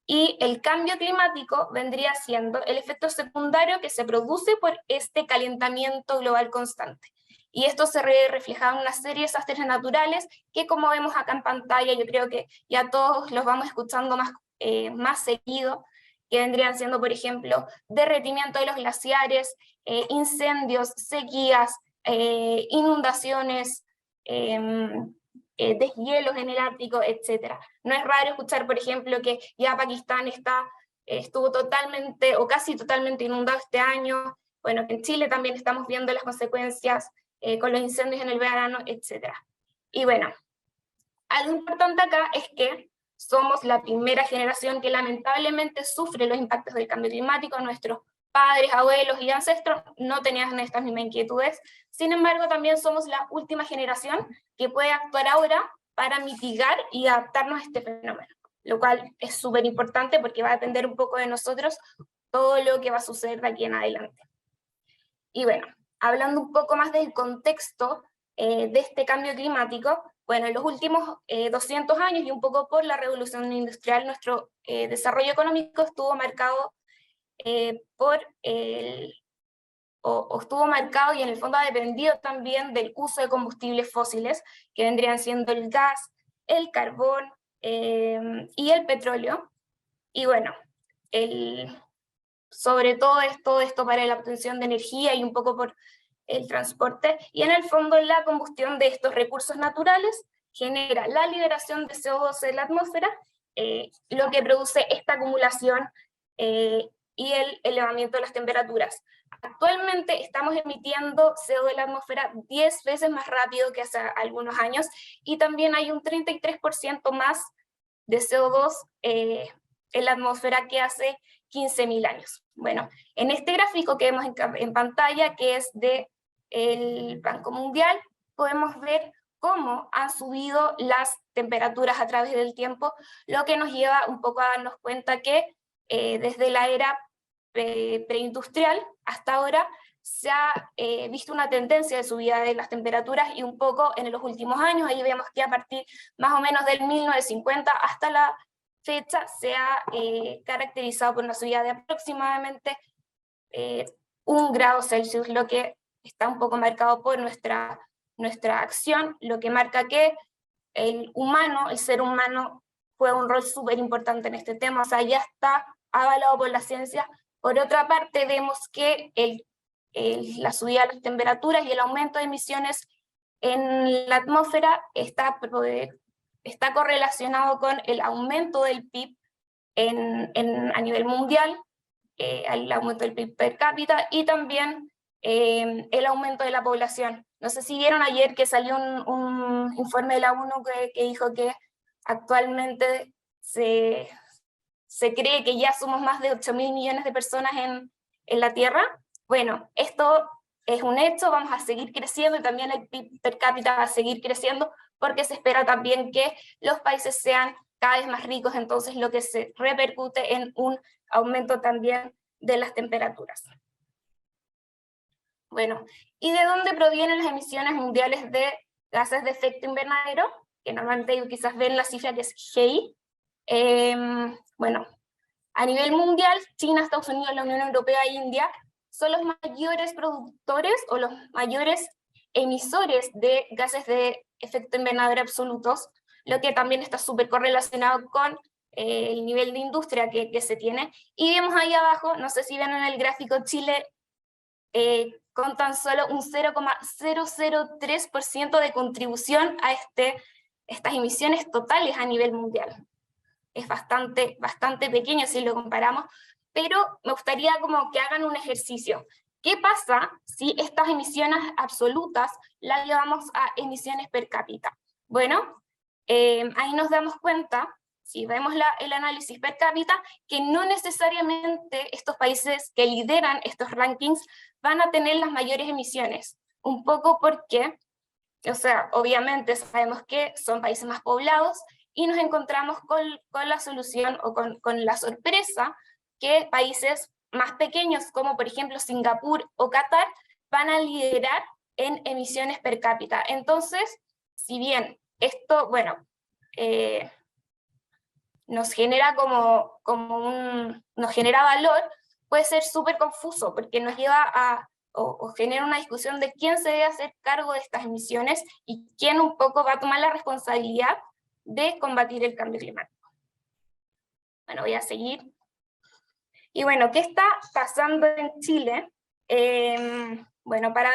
y el cambio climático vendría siendo el efecto secundario que se produce por este calentamiento global constante. Y esto se ve reflejado en una serie de desastres naturales que, como vemos acá en pantalla, yo creo que ya todos los vamos escuchando más seguido, que vendrían siendo, por ejemplo, derretimiento de los glaciares, incendios, sequías, inundaciones, deshielos en el Ártico, etc. No es raro escuchar, por ejemplo, que ya Pakistán estuvo totalmente o casi totalmente inundado este año. bueno, que en Chile también estamos viendo las consecuencias con los incendios en el verano, etc. Y bueno, algo importante acá es que somos la primera generación que lamentablemente sufre los impactos del cambio climático. Nuestros padres, abuelos y ancestros no tenían estas mismas inquietudes. Sin embargo, también somos la última generación que puede actuar ahora para mitigar y adaptarnos a este fenómeno, lo cual es súper importante porque va a depender un poco de nosotros todo lo que va a suceder de aquí en adelante. Y bueno, hablando un poco más del contexto de este cambio climático, bueno, en los últimos 200 años y un poco por la revolución industrial, nuestro desarrollo económico estuvo marcado estuvo marcado y en el fondo ha dependido también del uso de combustibles fósiles, que vendrían siendo el gas, el carbón y el petróleo. Y bueno, sobre todo esto para la obtención de energía y un poco por el transporte, y en el fondo la combustión de estos recursos naturales genera la liberación de CO2 en la atmósfera, lo que produce esta acumulación y el elevamiento de las temperaturas. Actualmente estamos emitiendo CO2 en la atmósfera 10 veces más rápido que hace algunos años, y también hay un 33% más de CO2 en la atmósfera que hace 15.000 años. Bueno, en este gráfico que vemos en pantalla, que es del Banco Mundial, podemos ver cómo han subido las temperaturas a través del tiempo, lo que nos lleva un poco a darnos cuenta que desde la era preindustrial hasta ahora se ha visto una tendencia de subida de las temperaturas, y un poco en los últimos años, ahí vemos que a partir más o menos del 1950 hasta la fecha se ha caracterizado por una subida de aproximadamente 1 grado Celsius, lo que está un poco marcado por nuestra acción, lo que marca que el ser humano juega un rol súper importante en este tema, o sea, ya está avalado por la ciencia. Por otra parte, vemos que la subida de las temperaturas y el aumento de emisiones en la atmósfera está correlacionado con el aumento del PIB a nivel mundial, el aumento del PIB per cápita y también el aumento de la población. No sé si vieron ayer que salió un informe de la ONU que dijo que actualmente se cree que ya somos más de 8.000 millones de personas en la Tierra. Bueno, esto es un hecho, vamos a seguir creciendo y también el PIB per cápita va a seguir creciendo porque se espera también que los países sean cada vez más ricos, entonces lo que se repercute en un aumento también de las temperaturas. Bueno, ¿y de dónde provienen las emisiones mundiales de gases de efecto invernadero? Que normalmente quizás ven la cifra que es GI. Bueno, a nivel mundial, China, Estados Unidos, la Unión Europea e India son los mayores productores o los mayores emisores de gases de efecto invernadero absolutos, lo que también está súper correlacionado con el nivel de industria que se tiene. Y vemos ahí abajo, no sé si ven en el gráfico, Chile con tan solo un 0,003% de contribución a estas emisiones totales a nivel mundial. Es bastante pequeño si lo comparamos, pero me gustaría como que hagan un ejercicio. ¿Qué pasa si estas emisiones absolutas las llevamos a emisiones per cápita? Bueno, ahí nos damos cuenta, si vemos el análisis per cápita, que no necesariamente estos países que lideran estos rankings van a tener las mayores emisiones. Un poco porque, o sea, obviamente sabemos que son países más poblados, y nos encontramos con la solución o con la sorpresa que países más pequeños, como por ejemplo Singapur o Qatar, van a liderar en emisiones per cápita. Entonces, si bien esto, bueno, nos genera nos genera valor, puede ser súper confuso, porque nos lleva o genera una discusión de quién se debe hacer cargo de estas emisiones y quién un poco va a tomar la responsabilidad de combatir el cambio climático. Bueno, voy a seguir. Y bueno, ¿qué está pasando en Chile? Bueno, para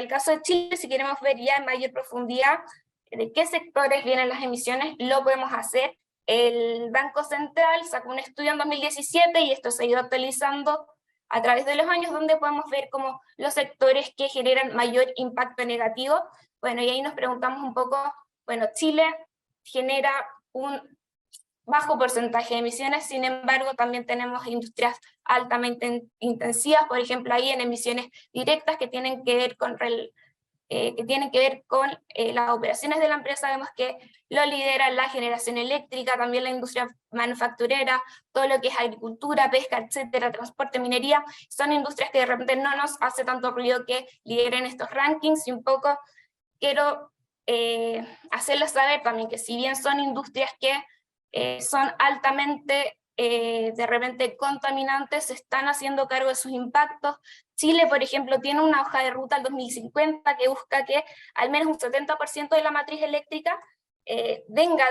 el caso de Chile, si queremos ver ya en mayor profundidad de qué sectores vienen las emisiones, lo podemos hacer. El Banco Central sacó un estudio en 2017 y esto se ha ido actualizando a través de los años, donde podemos ver como los sectores que generan mayor impacto negativo. Bueno, y ahí nos preguntamos un poco, bueno, Chile genera un bajo porcentaje de emisiones, sin embargo también tenemos industrias altamente intensivas, por ejemplo ahí en emisiones directas que tienen que ver con las operaciones de la empresa. Vemos que lo lidera la generación eléctrica, también la industria manufacturera, todo lo que es agricultura, pesca, etcétera, transporte, minería. Son industrias que de repente no nos hace tanto ruido que lideren estos rankings, y un poco quiero hacerles saber también que si bien son industrias que son altamente de repente contaminantes, se están haciendo cargo de sus impactos. Chile, por ejemplo, tiene una hoja de ruta al 2050 que busca que al menos un 70% de la matriz eléctrica venga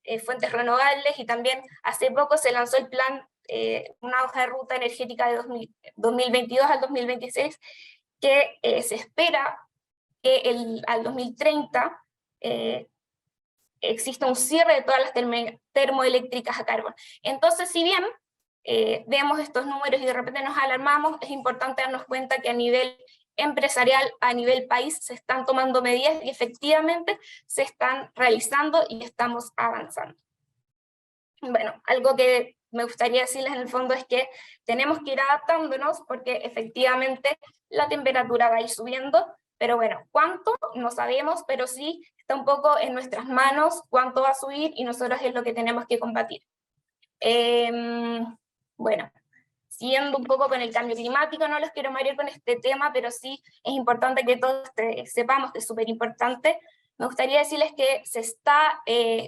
de fuentes renovables, y también hace poco se lanzó el plan, una hoja de ruta energética de 2022 al 2026, que se espera que al 2030 existe un cierre de todas las termoeléctricas a carbón. Entonces, si bien vemos estos números y de repente nos alarmamos, es importante darnos cuenta que a nivel empresarial, a nivel país, se están tomando medidas y efectivamente se están realizando y estamos avanzando. Bueno, algo que me gustaría decirles en el fondo es que tenemos que ir adaptándonos, porque efectivamente la temperatura va a ir subiendo, pero bueno, ¿cuánto? No sabemos, pero sí está un poco en nuestras manos cuánto va a subir, y nosotros es lo que tenemos que combatir. Bueno, siguiendo un poco con el cambio climático, no los quiero marear con este tema, pero sí es importante que todos sepamos que es súper importante. Me gustaría decirles que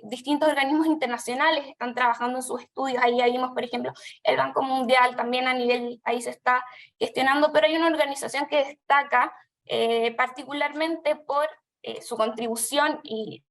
distintos organismos internacionales están trabajando en sus estudios. Ahí ya vimos, por ejemplo, el Banco Mundial también a nivel país está gestionando, pero hay una organización que destaca particularmente por su contribución y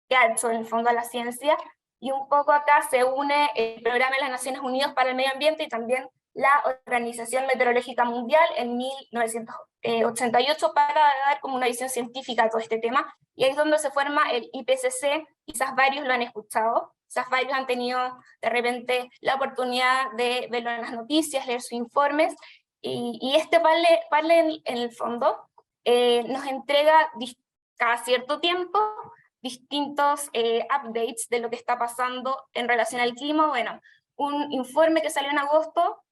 que ha hecho en el fondo a la ciencia, y un poco acá se une el Programa de las Naciones Unidas para el Medio Ambiente y también la Organización Meteorológica Mundial en 1988, para dar como una visión científica a todo este tema, y ahí es donde se forma el IPCC. Quizás varios lo han escuchado, quizás varios han tenido de repente la oportunidad de verlo en las noticias, leer sus informes, y este panel en el fondo nos entrega cada cierto tiempo distintos updates de lo que está pasando en relación al clima. Bueno, un informe que salió en agosto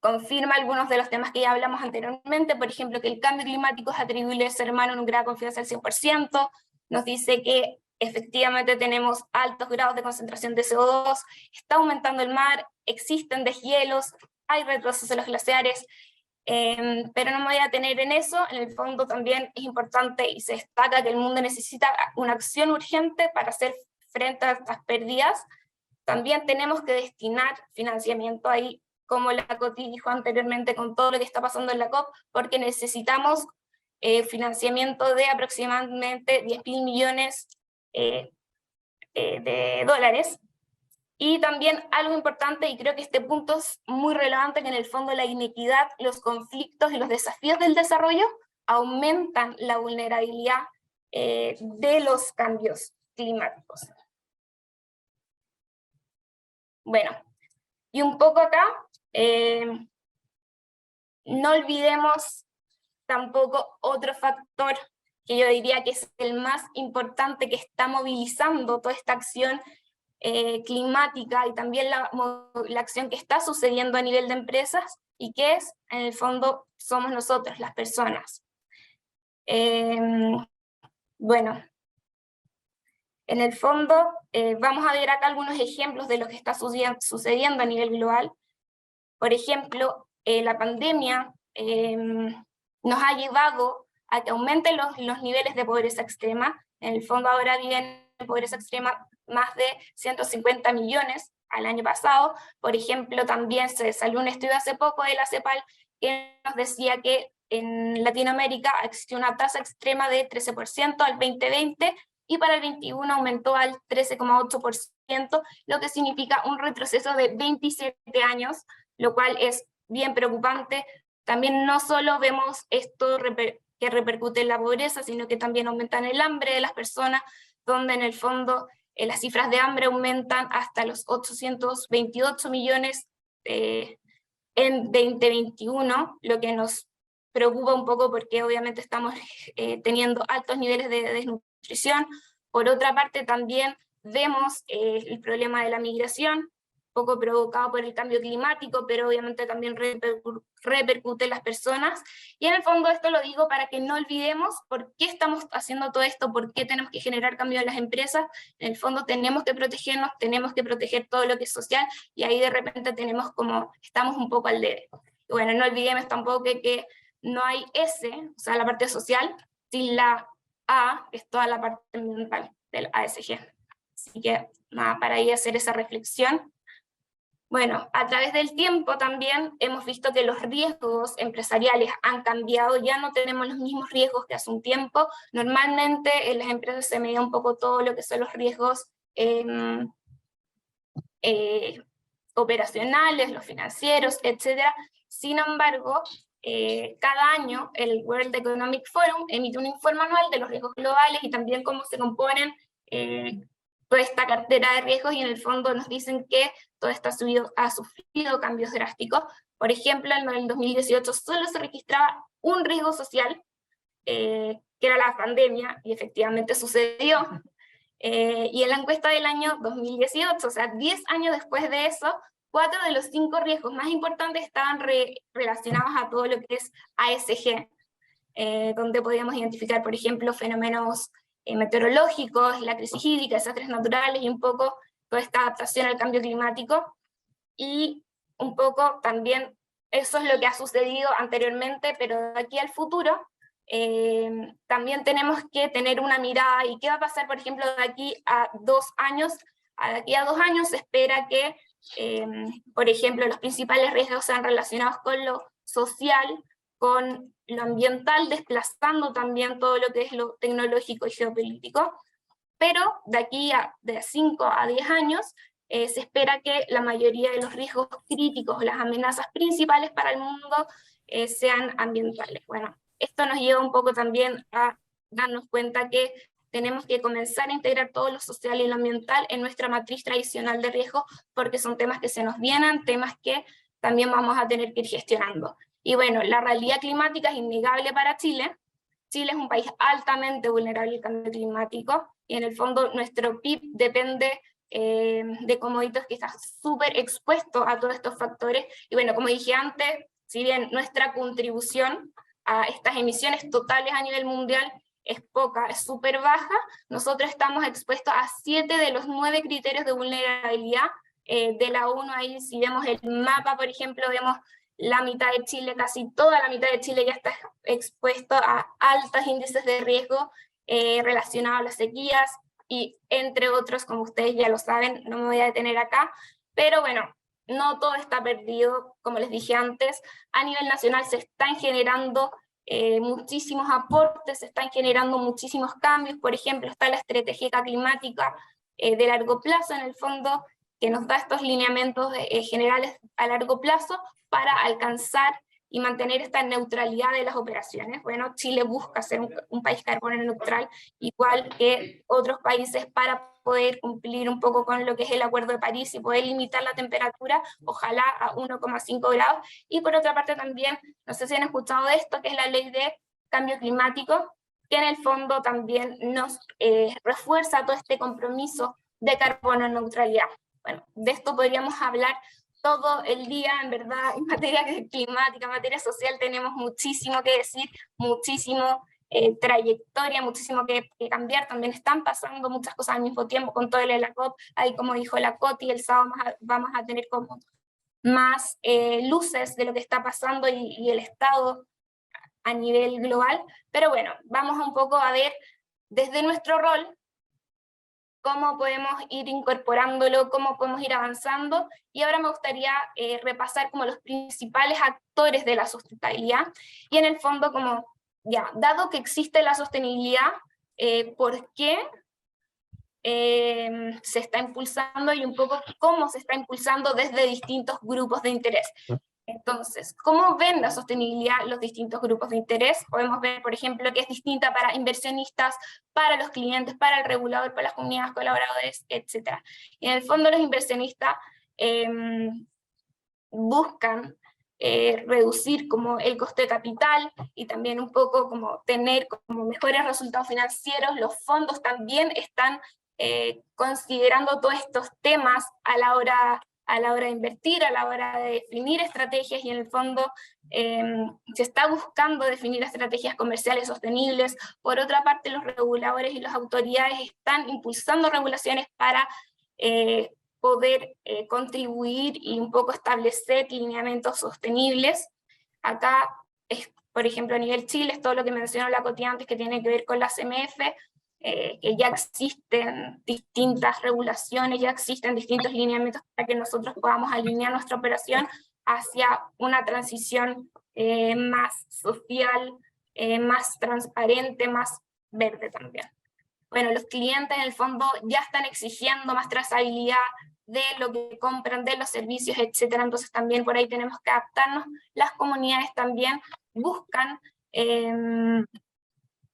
confirma algunos de los temas que ya hablamos anteriormente, por ejemplo, que el cambio climático es atribuible a ser humano en un grado de confianza del 100%, nos dice que efectivamente tenemos altos grados de concentración de CO2, está aumentando el mar, existen deshielos, hay retrocesos en los glaciares, pero no me voy a detener en eso. En el fondo también es importante y se destaca que el mundo necesita una acción urgente para hacer frente a estas pérdidas. También tenemos que destinar financiamiento ahí, como la Coti dijo anteriormente, con todo lo que está pasando en la COP, porque necesitamos financiamiento de aproximadamente 10.000 millones de dólares. Y también algo importante, y creo que este punto es muy relevante, que en el fondo la inequidad, los conflictos y los desafíos del desarrollo aumentan la vulnerabilidad de los cambios climáticos. Bueno, y un poco acá, no olvidemos tampoco otro factor que yo diría que es el más importante, que está movilizando toda esta acción climática, y también la acción que está sucediendo a nivel de empresas, y que es, en el fondo, somos nosotros, las personas. Bueno, en el fondo, vamos a ver acá algunos ejemplos de lo que está sucediendo a nivel global. Por ejemplo, la pandemia nos ha llevado a que aumenten los niveles de pobreza extrema. En el fondo ahora viven en pobreza extrema más de 150 millones al año pasado. Por ejemplo, también se salió un estudio hace poco de la CEPAL que nos decía que en Latinoamérica existió una tasa extrema de 13% al 2020, y para el 21 aumentó al 13,8%, lo que significa un retroceso de 27 años, lo cual es bien preocupante. También no solo vemos esto que repercute en la pobreza, sino que también aumentan el hambre de las personas, donde en el fondo las cifras de hambre aumentan hasta los 828 millones en 2021, lo que nos preocupa un poco porque obviamente estamos teniendo altos niveles de desnutrición. Por otra parte, también vemos el problema de la migración, poco provocado por el cambio climático, pero obviamente también repercute en las personas. Y en el fondo esto lo digo para que no olvidemos por qué estamos haciendo todo esto, por qué tenemos que generar cambios en las empresas. En el fondo tenemos que protegernos, tenemos que proteger todo lo que es social, y ahí de repente estamos un poco al debe. Y bueno, no olvidemos tampoco que no hay S, o sea, la parte social, sin la A, que es toda la parte ambiental del ASG. Así que nada, para ahí hacer esa reflexión. Bueno, a través del tiempo también hemos visto que los riesgos empresariales han cambiado, ya no tenemos los mismos riesgos que hace un tiempo. Normalmente en las empresas se medía un poco todo lo que son los riesgos operacionales, los financieros, etc. Sin embargo, cada año el World Economic Forum emite un informe anual de los riesgos globales y también cómo se componen toda esta cartera de riesgos, y en el fondo nos dicen que todo esto ha sufrido cambios drásticos. Por ejemplo, en el 2018 solo se registraba un riesgo social, que era la pandemia, y efectivamente sucedió. Y en la encuesta del año 2018, o sea, 10 años después de eso, 4 de los 5 riesgos más importantes estaban relacionados a todo lo que es ASG, donde podíamos identificar, por ejemplo, fenómenos meteorológicos, la crisis hídrica, desastres naturales y un poco toda esta adaptación al cambio climático. Y un poco también eso es lo que ha sucedido anteriormente, pero de aquí al futuro también tenemos que tener una mirada. ¿Y qué va a pasar, por ejemplo, de aquí a 2 años? De aquí a 2 años se espera que, por ejemplo, los principales riesgos sean relacionados con lo social, con lo ambiental, desplazando también todo lo que es lo tecnológico y geopolítico. Pero de aquí de 5 a 10 años se espera que la mayoría de los riesgos críticos, las amenazas principales para el mundo sean ambientales. Bueno, esto nos lleva un poco también a darnos cuenta que tenemos que comenzar a integrar todo lo social y lo ambiental en nuestra matriz tradicional de riesgo, porque son temas que se nos vienen, temas que también vamos a tener que ir gestionando. Y bueno, la realidad climática es innegable para Chile. Chile es un país altamente vulnerable al cambio climático, y en el fondo nuestro PIB depende de commodities que está súper expuesto a todos estos factores. Y bueno, como dije antes, si bien nuestra contribución a estas emisiones totales a nivel mundial es poca, es súper baja, nosotros estamos expuestos a 7 de los 9 criterios de vulnerabilidad de la ONU. Ahí si vemos el mapa, por ejemplo, vemos la mitad de Chile, casi toda la mitad de Chile ya está expuesto a altos índices de riesgo relacionados a las sequías, y entre otros, como ustedes ya lo saben, no me voy a detener acá, pero bueno, no todo está perdido. Como les dije antes, a nivel nacional se están generando muchísimos aportes, se están generando muchísimos cambios. Por ejemplo, está la estrategia climática de largo plazo, en el fondo, que nos da estos lineamientos generales a largo plazo para alcanzar y mantener esta neutralidad de las operaciones. Bueno, Chile busca ser un país carbono neutral, igual que otros países, para poder cumplir un poco con lo que es el Acuerdo de París y poder limitar la temperatura, ojalá a 1,5 grados. Y por otra parte también, no sé si han escuchado de esto, que es la ley de cambio climático, que en el fondo también nos refuerza todo este compromiso de carbono neutralidad. Bueno, de esto podríamos hablar todo el día, en verdad. En materia climática, en materia social, tenemos muchísimo que decir, muchísimo trayectoria, muchísimo que cambiar. También están pasando muchas cosas al mismo tiempo con todo el de la COP. Ahí, como dijo la Coti, el sábado vamos a tener como más luces de lo que está pasando y el estado a nivel global. Pero bueno, vamos un poco a ver desde nuestro rol cómo podemos ir incorporándolo, cómo podemos ir avanzando. Y ahora me gustaría repasar como los principales actores de la sustentabilidad, y en el fondo como, ya, dado que existe la sostenibilidad, ¿por qué se está impulsando, y un poco cómo se está impulsando desde distintos grupos de interés? Entonces, ¿cómo ven la sostenibilidad los distintos grupos de interés? Podemos ver, por ejemplo, que es distinta para inversionistas, para los clientes, para el regulador, para las comunidades colaboradores, etc. Y en el fondo los inversionistas buscan reducir como el coste de capital y también un poco como tener como mejores resultados financieros. Los fondos también están considerando todos estos temas a la hora de invertir, a la hora de definir estrategias, y en el fondo se está buscando definir estrategias comerciales sostenibles. Por otra parte, los reguladores y las autoridades están impulsando regulaciones para poder contribuir y un poco establecer lineamientos sostenibles. Acá, por ejemplo, a nivel Chile, es todo lo que mencionó la Coti antes, que tiene que ver con la CMF, que ya existen distintas regulaciones, ya existen distintos lineamientos para que nosotros podamos alinear nuestra operación hacia una transición más social, más transparente, más verde también. Bueno, los clientes en el fondo ya están exigiendo más trazabilidad de lo que compran, de los servicios, etcétera. Entonces también por ahí tenemos que adaptarnos. Las comunidades también buscan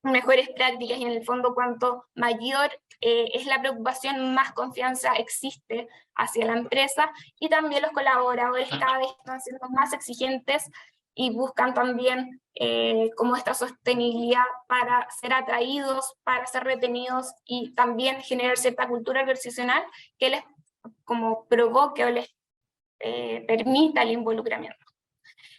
mejores prácticas, y en el fondo cuanto mayor es la preocupación, más confianza existe hacia la empresa, y también los colaboradores cada vez están siendo más exigentes y buscan también como esta sostenibilidad para ser atraídos, para ser retenidos, y también generar cierta cultura organizacional que les como provoque o les permita el involucramiento.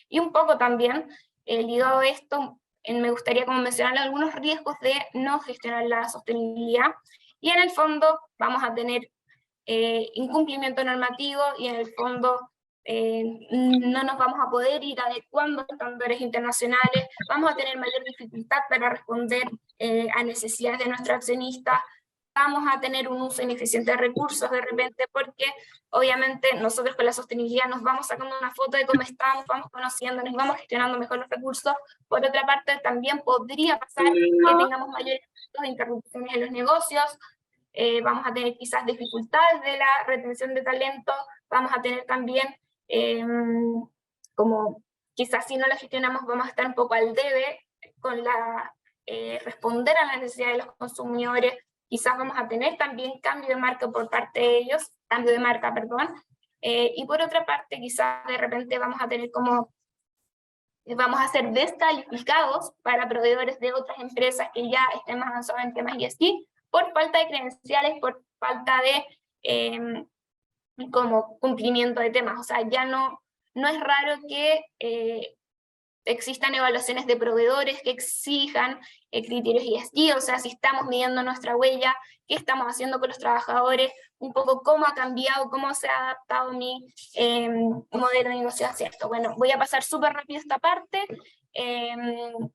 Y un poco también, ligado a esto, me gustaría como mencionar algunos riesgos de no gestionar la sostenibilidad, y en el fondo vamos a tener incumplimiento normativo, y en el fondo no nos vamos a poder ir adecuando a estándares internacionales, vamos a tener mayor dificultad para responder a necesidades de nuestros accionistas, vamos a tener un uso ineficiente de recursos de repente, porque obviamente nosotros con la sostenibilidad nos vamos sacando una foto de cómo estamos, vamos conociéndonos y vamos gestionando mejor los recursos. Por otra parte, también podría pasar que tengamos mayores interrupciones en los negocios, vamos a tener quizás dificultades de la retención de talento, vamos a tener también, como quizás si no la gestionamos vamos a estar un poco al debe con responder a las necesidades de los consumidores. Quizás vamos a tener también cambio de marca por parte de ellos, y por otra parte quizás de repente vamos a tener como, vamos a ser descalificados para proveedores de otras empresas que ya estén más avanzados en temas ESG, por falta de credenciales, por falta de como cumplimiento de temas. O sea, ya no es raro que existan evaluaciones de proveedores que exijan criterios ESG, o sea, si estamos midiendo nuestra huella, qué estamos haciendo con los trabajadores, un poco cómo ha cambiado, cómo se ha adaptado mi modelo de negocio hacia esto. Bueno, voy a pasar súper rápido esta parte.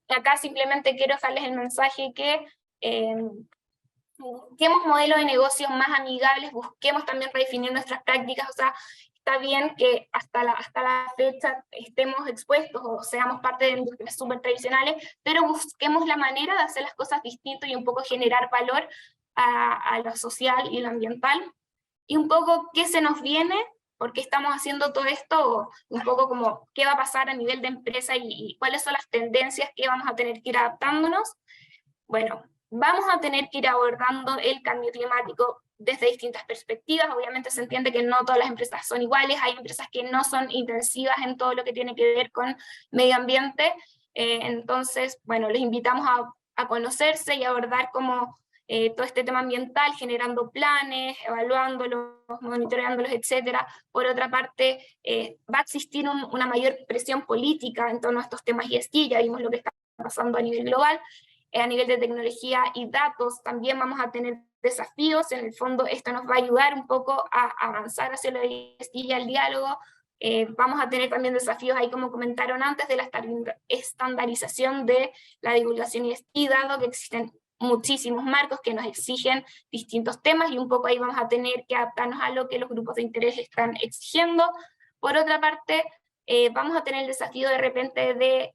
Acá simplemente quiero dejarles el mensaje que busquemos modelos de negocio más amigables, busquemos también redefinir nuestras prácticas. O sea, está bien que hasta la fecha estemos expuestos o seamos parte de industrias súper tradicionales, pero busquemos la manera de hacer las cosas distintas y un poco generar valor a lo social y lo ambiental. Y un poco qué se nos viene, por qué estamos haciendo todo esto, un poco como qué va a pasar a nivel de empresa y cuáles son las tendencias que vamos a tener que ir adaptándonos. Bueno, vamos a tener que ir abordando el cambio climático desde distintas perspectivas. Obviamente se entiende que no todas las empresas son iguales, hay empresas que no son intensivas en todo lo que tiene que ver con medio ambiente, entonces, bueno, les invitamos a conocerse y abordar como todo este tema ambiental, generando planes, evaluándolos, monitoreándolos, etcétera. Por otra parte, va a existir una mayor presión política en torno a estos temas ESG, ya vimos lo que está pasando a nivel global. A nivel de tecnología y datos también vamos a tener desafíos. En el fondo esto nos va a ayudar un poco a avanzar hacia la y al diálogo. Vamos a tener también desafíos ahí, como comentaron antes, de la estandarización de la divulgación y dado que existen muchísimos marcos que nos exigen distintos temas, y un poco ahí vamos a tener que adaptarnos a lo que los grupos de interés están exigiendo. Por otra parte, vamos a tener el desafío de repente de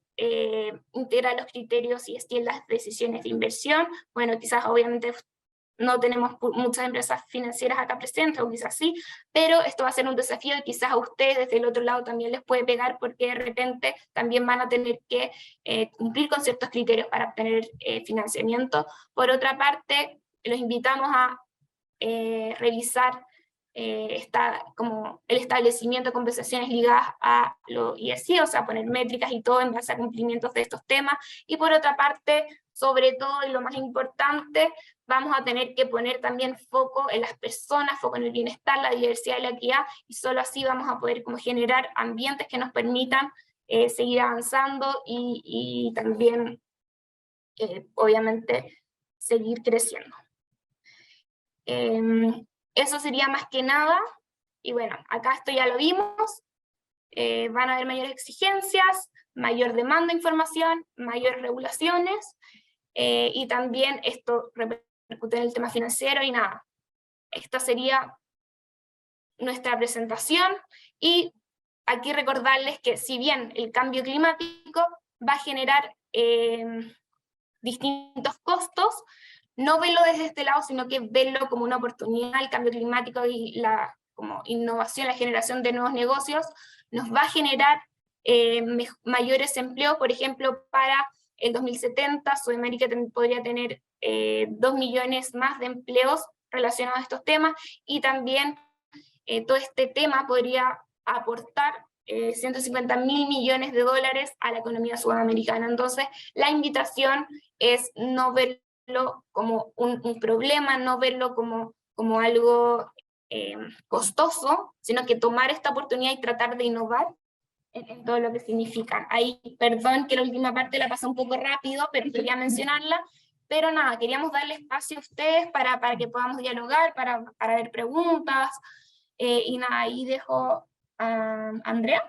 integrar los criterios y en las decisiones de inversión. Bueno, quizás obviamente no tenemos muchas empresas financieras acá presentes, o quizás sí, pero esto va a ser un desafío y quizás a ustedes desde el otro lado también les puede pegar, porque de repente también van a tener que cumplir con ciertos criterios para obtener financiamiento. Por otra parte, los invitamos a revisar está como el establecimiento de compensaciones ligadas a lo ESG, o sea, poner métricas y todo en base a cumplimientos de estos temas, y por otra parte, sobre todo y lo más importante, vamos a tener que poner también foco en las personas, foco en el bienestar, la diversidad y la equidad, y solo así vamos a poder como generar ambientes que nos permitan seguir avanzando y también, obviamente, seguir creciendo. Eso sería más que nada, y bueno, acá esto ya lo vimos, van a haber mayores exigencias, mayor demanda de información, mayores regulaciones, y también esto repercute en el tema financiero y nada. Esta sería nuestra presentación, y aquí recordarles que si bien el cambio climático va a generar distintos costos, no verlo desde este lado, sino que verlo como una oportunidad. El cambio climático y la como innovación, la generación de nuevos negocios, nos va a generar mayores empleos. Por ejemplo, para el 2070, Sudamérica podría tener 2 millones más de empleos relacionados a estos temas, y también todo este tema podría aportar 150.000 millones de dólares a la economía sudamericana. Entonces, la invitación es no verlo como un problema, no verlo como algo costoso, sino que tomar esta oportunidad y tratar de innovar en todo lo que significa. Ahí, perdón que la última parte la pasé un poco rápido, pero quería mencionarla. Pero nada, queríamos darle espacio a ustedes para que podamos dialogar, para ver preguntas, y nada, ahí dejo a Andrea.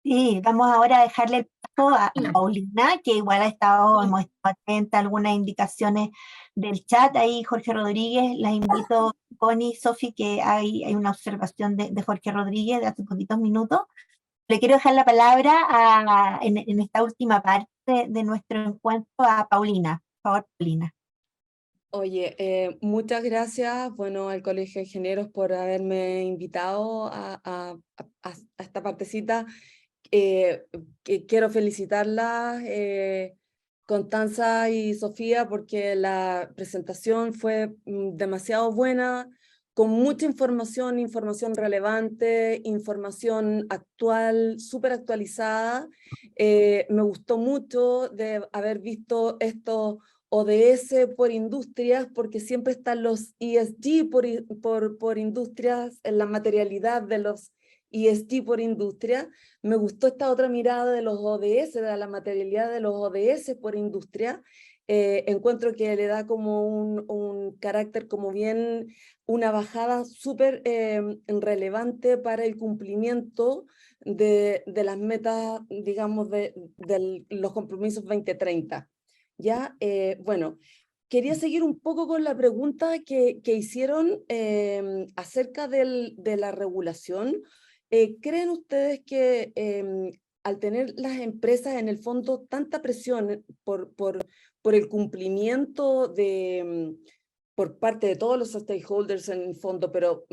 Sí, vamos ahora a dejarle el paso a No. Paulina, que igual hemos estado atenta a algunas indicaciones del chat. Ahí Jorge Rodríguez, las invito, Connie, Sofi, que hay una observación de Jorge Rodríguez de hace poquitos minutos. Le quiero dejar la palabra en esta última parte de nuestro encuentro a Paulina. Por favor, Paulina. Oye, muchas gracias, bueno, al Colegio de Ingenieros por haberme invitado a esta partecita. Quiero felicitarlas, Constanza y Sofía, porque la presentación fue demasiado buena, con mucha información, información relevante, información actual, súper actualizada. Me gustó mucho de haber visto estos ODS por industrias, porque siempre están los ESG por industrias, en la materialidad de los ESG por industria. Me gustó esta otra mirada de los ODS, de la materialidad de los ODS por industria. Encuentro que le da como un carácter como bien, una bajada súper relevante para el cumplimiento de las metas, digamos, de los compromisos 2030. ¿Ya? Bueno, quería seguir un poco con la pregunta que hicieron acerca de la regulación. ¿Creen ustedes que al tener las empresas en el fondo tanta presión por el cumplimiento por parte de todos los stakeholders en el fondo, pero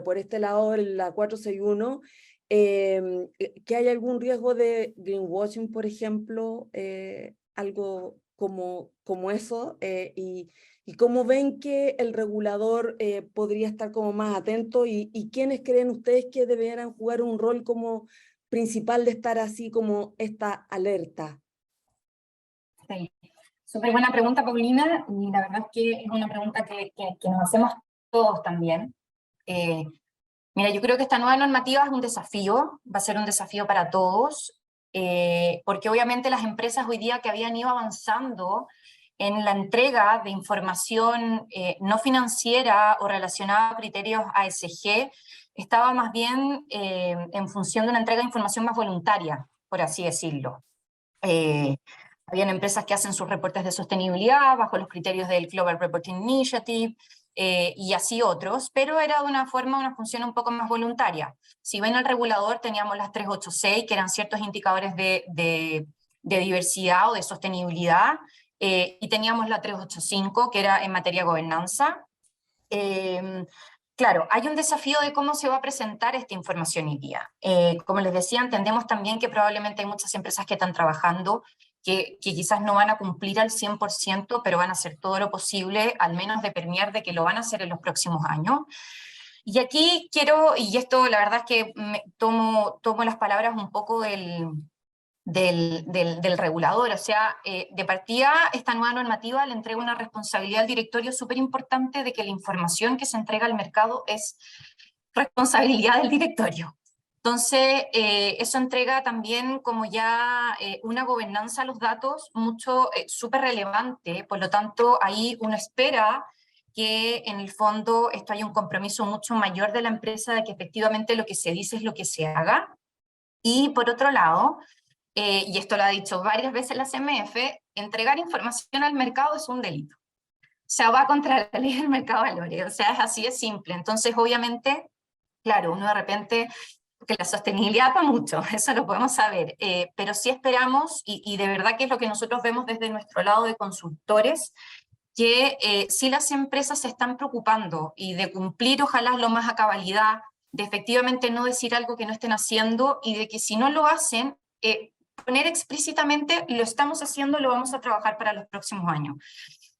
por este lado, la 461, que hay algún riesgo de greenwashing, por ejemplo, algo como eso, y cómo ven que el regulador podría estar como más atento, y quiénes creen ustedes que deberían jugar un rol como principal de estar así como esta alerta? Sí, súper buena pregunta, Paulina, y la verdad es que es una pregunta que nos hacemos todos también. Mira, yo creo que esta nueva normativa es un desafío, va a ser un desafío para todos, porque obviamente las empresas hoy día que habían ido avanzando en la entrega de información no financiera o relacionada a criterios ASG, estaba más bien en función de una entrega de información más voluntaria, por así decirlo. Habían empresas que hacen sus reportes de sostenibilidad bajo los criterios del Global Reporting Initiative, y así otros, pero era de una forma, una función un poco más voluntaria. Si ven el regulador, teníamos las 386, que eran ciertos indicadores de diversidad o de sostenibilidad, y teníamos la 385, que era en materia de gobernanza. Claro, hay un desafío de cómo se va a presentar esta información hoy día. Como les decía, entendemos también que probablemente hay muchas empresas que están trabajando que quizás no van a cumplir al 100%, pero van a hacer todo lo posible, al menos de permear de que lo van a hacer en los próximos años. Y aquí quiero, y esto la verdad es que tomo las palabras un poco del regulador, o sea, de partida esta nueva normativa le entrega una responsabilidad al directorio súper importante de que la información que se entrega al mercado es responsabilidad del directorio. Entonces, eso entrega también como ya una gobernanza a los datos mucho, súper relevante, por lo tanto, ahí uno espera que en el fondo esto haya un compromiso mucho mayor de la empresa de que efectivamente lo que se dice es lo que se haga. Y por otro lado, y esto lo ha dicho varias veces la CMF, entregar información al mercado es un delito. O sea, va contra la ley del mercado de valores, o sea, es así de simple. Entonces, obviamente, claro, uno de repente, que la sostenibilidad para mucho, eso lo podemos saber, pero sí esperamos, y de verdad que es lo que nosotros vemos desde nuestro lado de consultores, que sí las empresas se están preocupando y de cumplir ojalá lo más a cabalidad, de efectivamente no decir algo que no estén haciendo y de que si no lo hacen, poner explícitamente lo estamos haciendo, lo vamos a trabajar para los próximos años.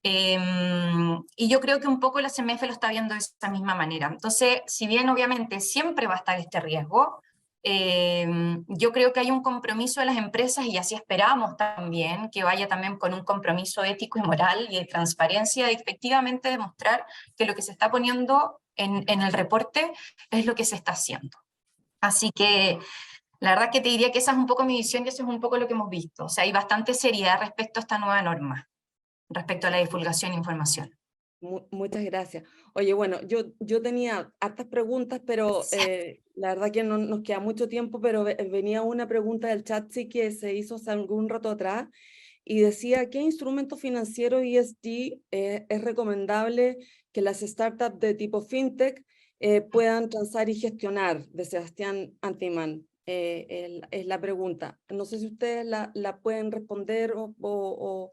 Y yo creo que un poco la CMF lo está viendo de esa misma manera. Entonces, si bien obviamente siempre va a estar este riesgo, yo creo que hay un compromiso de las empresas y así esperamos también que vaya también con un compromiso ético y moral y de transparencia de efectivamente demostrar que lo que se está poniendo en el reporte es lo que se está haciendo. Así que la verdad que te diría que esa es un poco mi visión y eso es un poco lo que hemos visto. O sea, hay bastante seriedad respecto a esta nueva norma, respecto a la divulgación de información. Muchas gracias. Oye, bueno, yo tenía hartas preguntas, pero la verdad que no nos queda mucho tiempo, pero venía una pregunta del chat sí que se hizo hace algún rato atrás y decía, ¿qué instrumento financiero ESG es recomendable que las startups de tipo fintech puedan transar y gestionar? De Sebastián Antiman es la pregunta. No sé si ustedes la pueden responder o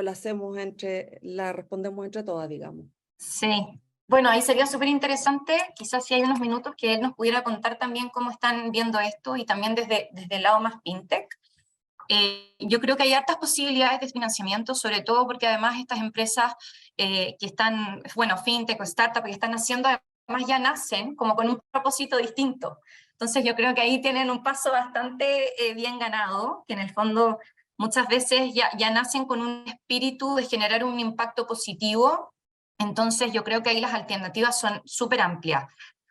la respondemos entre todas, digamos. Sí, bueno, ahí sería súper interesante, quizás si hay unos minutos que él nos pudiera contar también cómo están viendo esto y también desde el lado más fintech. Yo creo que hay hartas posibilidades de financiamiento, sobre todo porque además estas empresas que están, bueno, fintech o startup que están haciendo, además ya nacen como con un propósito distinto. Entonces yo creo que ahí tienen un paso bastante bien ganado, que en el fondo muchas veces ya nacen con un espíritu de generar un impacto positivo. Entonces yo creo que ahí las alternativas son súper amplias.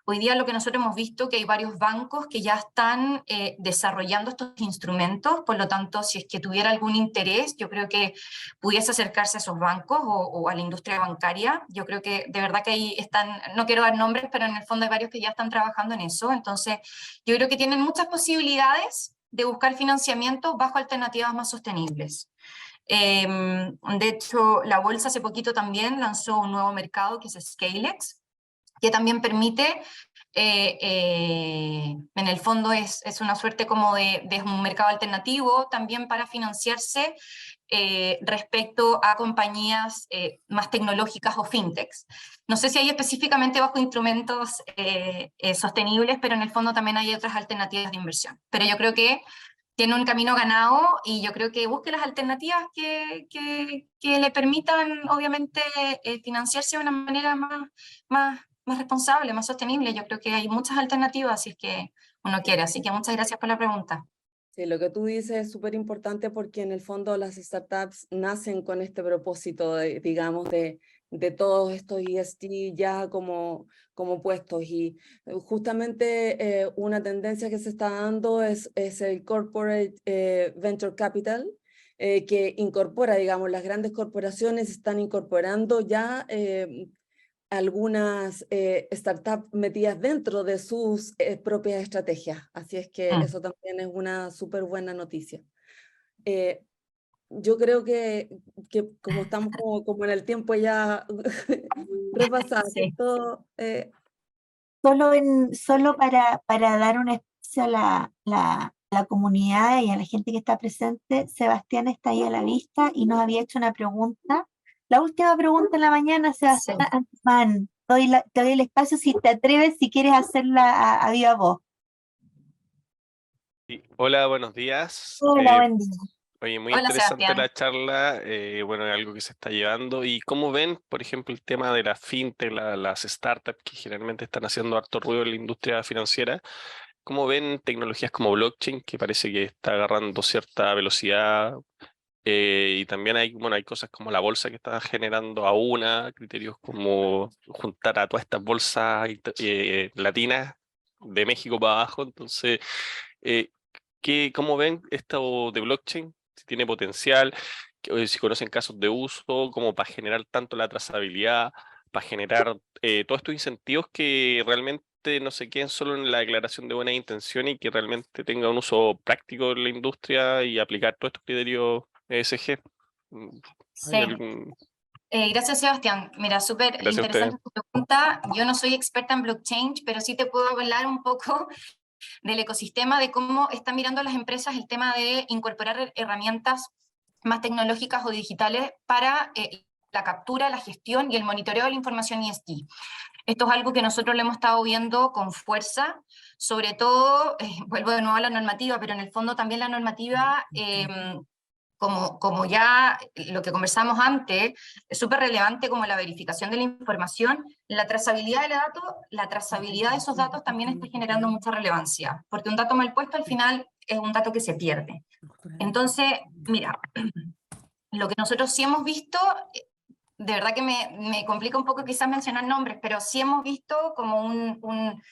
Hoy día lo que nosotros hemos visto que hay varios bancos que ya están desarrollando estos instrumentos, por lo tanto, si es que tuviera algún interés, yo creo que pudiese acercarse a esos bancos o a la industria bancaria. Yo creo que de verdad que ahí están, no quiero dar nombres, pero en el fondo hay varios que ya están trabajando en eso. Entonces, yo creo que tienen muchas posibilidades de buscar financiamiento bajo alternativas más sostenibles. De hecho, la bolsa hace poquito también lanzó un nuevo mercado que es Scalex, que también permite, en el fondo es una suerte como de un mercado alternativo también para financiarse respecto a compañías más tecnológicas o fintechs. No sé si hay específicamente bajo instrumentos sostenibles, pero en el fondo también hay otras alternativas de inversión. Pero yo creo que tiene un camino ganado y yo creo que busque las alternativas que le permitan, obviamente, financiarse de una manera más responsable, más sostenible. Yo creo que hay muchas alternativas si es que uno quiere. Así que muchas gracias por la pregunta. Sí, lo que tú dices es súper importante porque en el fondo las startups nacen con este propósito, digamos, de todos estos ESG ya como puestos. Y justamente una tendencia que se está dando es el Corporate Venture Capital, que incorpora, digamos, las grandes corporaciones están incorporando ya algunas startups metidas dentro de sus propias estrategias. Así es que eso también es una súper buena noticia. Yo creo que como estamos como en el tiempo ya repasado, Sí. todo, Solo para dar un espacio a la comunidad y a la gente que está presente, Sebastián está ahí a la vista y nos había hecho una pregunta. La última pregunta en la mañana, Sebastián Antiman. Te doy el espacio si te atreves, si quieres hacerla a viva voz. Sí. Hola, buenos días. Hola, buen día. Oye, muy Hola, interesante Sebastián. la charla, bueno, es algo que se está llevando. ¿Y cómo ven, por ejemplo, el tema de la fintech, las startups que generalmente están haciendo harto ruido en la industria financiera? ¿Cómo ven tecnologías como blockchain, que parece que está agarrando cierta velocidad? Y también hay, bueno, hay cosas como la bolsa que está generando criterios como juntar a todas estas bolsas latinas de México para abajo. Entonces, eh, ¿cómo ven esto de blockchain? Si tiene potencial, si conocen casos de uso, como para generar tanto la trazabilidad, para generar todos estos incentivos que realmente no se queden solo en la declaración de buena intención y que realmente tenga un uso práctico en la industria y aplicar todos estos criterios ESG. Mm, Sí. ¿Hay algún... Gracias, Sebastián. Mira, súper Gracias a ustedes. interesante tu pregunta. Yo no soy experta en blockchain, pero sí te puedo hablar un poco del ecosistema, de cómo están mirando las empresas el tema de incorporar herramientas más tecnológicas o digitales para la captura, la gestión y el monitoreo de la información ESG. Esto es algo que nosotros lo hemos estado viendo con fuerza, sobre todo, vuelvo de nuevo a la normativa, pero en el fondo también la normativa, como ya lo que conversamos antes, es súper relevante como la verificación de la información, la trazabilidad de datos, la trazabilidad de esos datos también está generando mucha relevancia, porque un dato mal puesto al final es un dato que se pierde. Entonces, mira, lo que nosotros sí hemos visto, de verdad que me complica un poco quizás mencionar nombres, pero sí hemos visto como un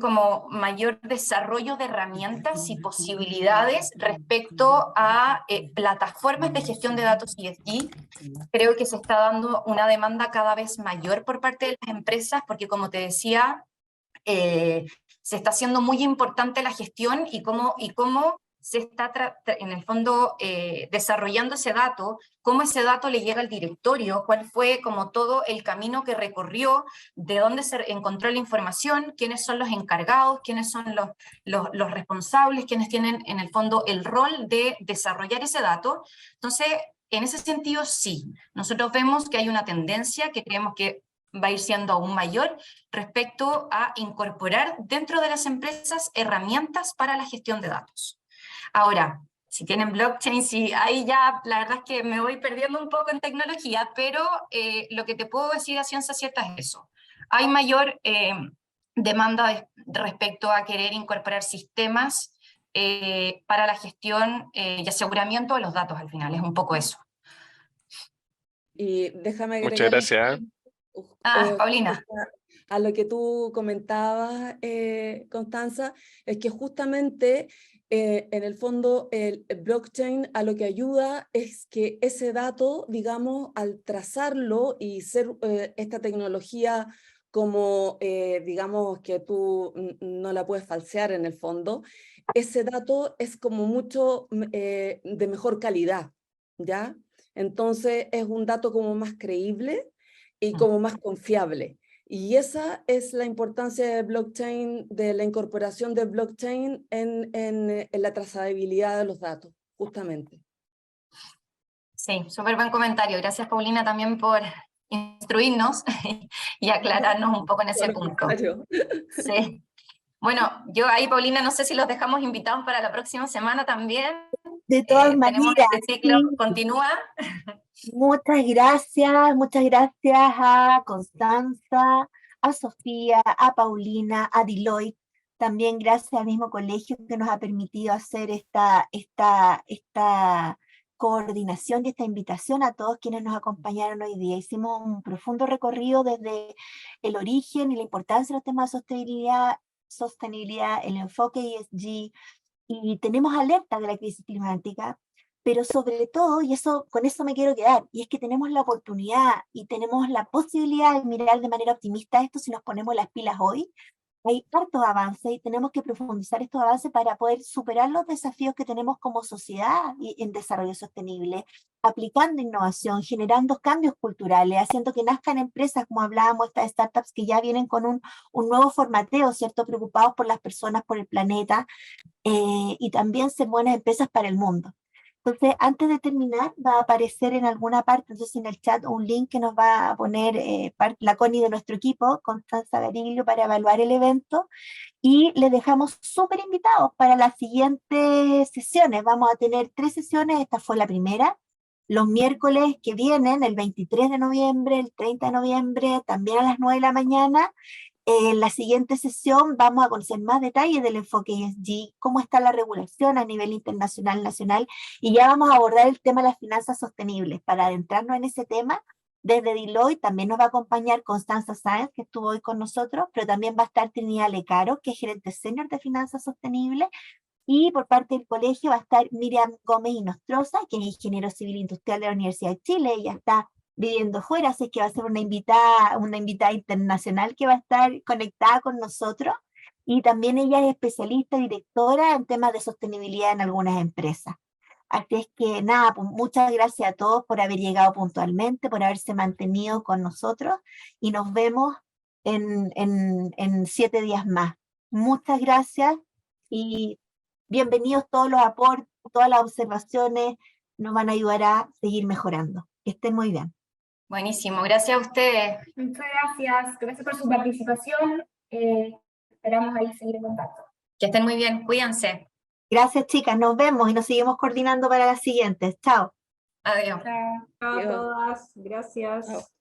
como mayor desarrollo de herramientas y posibilidades respecto a plataformas de gestión de datos ESG. Creo que se está dando una demanda cada vez mayor por parte de las empresas, porque como te decía, se está haciendo muy importante la gestión y cómo se está en el fondo desarrollando ese dato, cómo ese dato le llega al directorio, cuál fue como todo el camino que recorrió, de dónde se encontró la información, quiénes son los encargados, quiénes son los responsables, quiénes tienen en el fondo el rol de desarrollar ese dato. Entonces, en ese sentido, sí, nosotros vemos que hay una tendencia que creemos que va a ir siendo aún mayor respecto a incorporar dentro de las empresas herramientas para la gestión de datos. Ahora, si tienen blockchain, sí, ahí ya la verdad es que me voy perdiendo un poco en tecnología, pero lo que te puedo decir a ciencia cierta es eso. Hay mayor demanda respecto a querer incorporar sistemas para la gestión y aseguramiento de los datos al final, es un poco eso. Y déjame Muchas agregar gracias. Paulina. a lo que tú comentabas, Constanza, es que justamente en el fondo el blockchain a lo que ayuda es que ese dato, digamos, al trazarlo y ser esta tecnología como, digamos, que tú no la puedes falsear en el fondo, ese dato es como mucho de mejor calidad, ¿ya? Entonces es un dato como más creíble y como más confiable. Y esa es la importancia de blockchain, de la incorporación de blockchain en la trazabilidad de los datos, justamente. Sí, súper buen comentario. Gracias, Paulina, también por instruirnos y aclararnos un poco en ese punto. Sí. Bueno, yo ahí, Paulina, no sé si los dejamos invitados para la próxima semana también. De todas Tenemos maneras, este ciclo, sí. continúa. Muchas gracias a Constanza, a Sofía, a Paulina, a Deloitte. También gracias al mismo colegio que nos ha permitido hacer esta coordinación y esta invitación a todos quienes nos acompañaron hoy día. Hicimos un profundo recorrido desde el origen y la importancia de los temas de sostenibilidad, el enfoque ESG, y tenemos alerta de la crisis climática, pero sobre todo, y eso, con eso me quiero quedar, y es que tenemos la oportunidad y tenemos la posibilidad de mirar de manera optimista esto si nos ponemos las pilas hoy. Hay hartos avances y tenemos que profundizar estos avances para poder superar los desafíos que tenemos como sociedad en desarrollo sostenible, aplicando innovación, generando cambios culturales, haciendo que nazcan empresas, como hablábamos, estas startups que ya vienen con un nuevo formateo, ¿cierto? Preocupados por las personas, por el planeta, y también ser buenas empresas para el mundo. Entonces, antes de terminar, va a aparecer en alguna parte, entonces en el chat, un link que nos va a poner la Connie de nuestro equipo, Constanza Gariglio, para evaluar el evento. Y les dejamos súper invitados para las siguientes sesiones. Vamos a tener 3 sesiones, esta fue la primera. Los miércoles que vienen, el 23 de noviembre, el 30 de noviembre, también a las 9 de la mañana. En la siguiente sesión vamos a conocer más detalles del enfoque ESG, cómo está la regulación a nivel internacional, nacional, y ya vamos a abordar el tema de las finanzas sostenibles. Para adentrarnos en ese tema, desde Deloitte también nos va a acompañar Constanza Sáenz, que estuvo hoy con nosotros, pero también va a estar Trinidad Lecaro, que es gerente senior de finanzas sostenibles, y por parte del colegio va a estar Miriam Gómez Inostroza, que es ingeniero civil industrial de la Universidad de Chile. Ella está viviendo fuera, así que va a ser una invitada internacional que va a estar conectada con nosotros. Y también ella es especialista, directora en temas de sostenibilidad en algunas empresas. Así es que nada, pues muchas gracias a todos por haber llegado puntualmente, por haberse mantenido con nosotros, y nos vemos en 7 días más. Muchas gracias y bienvenidos todos los aportes, todas las observaciones, nos van a ayudar a seguir mejorando. Que estén muy bien. Buenísimo, gracias a ustedes. Muchas gracias. Gracias por su participación. Esperamos ahí seguir en contacto. Que estén muy bien, cuídense. Gracias, chicas, nos vemos y nos seguimos coordinando para las siguientes. Chao. Adiós. Chao. Chao a Adiós. todas. Gracias. Chao.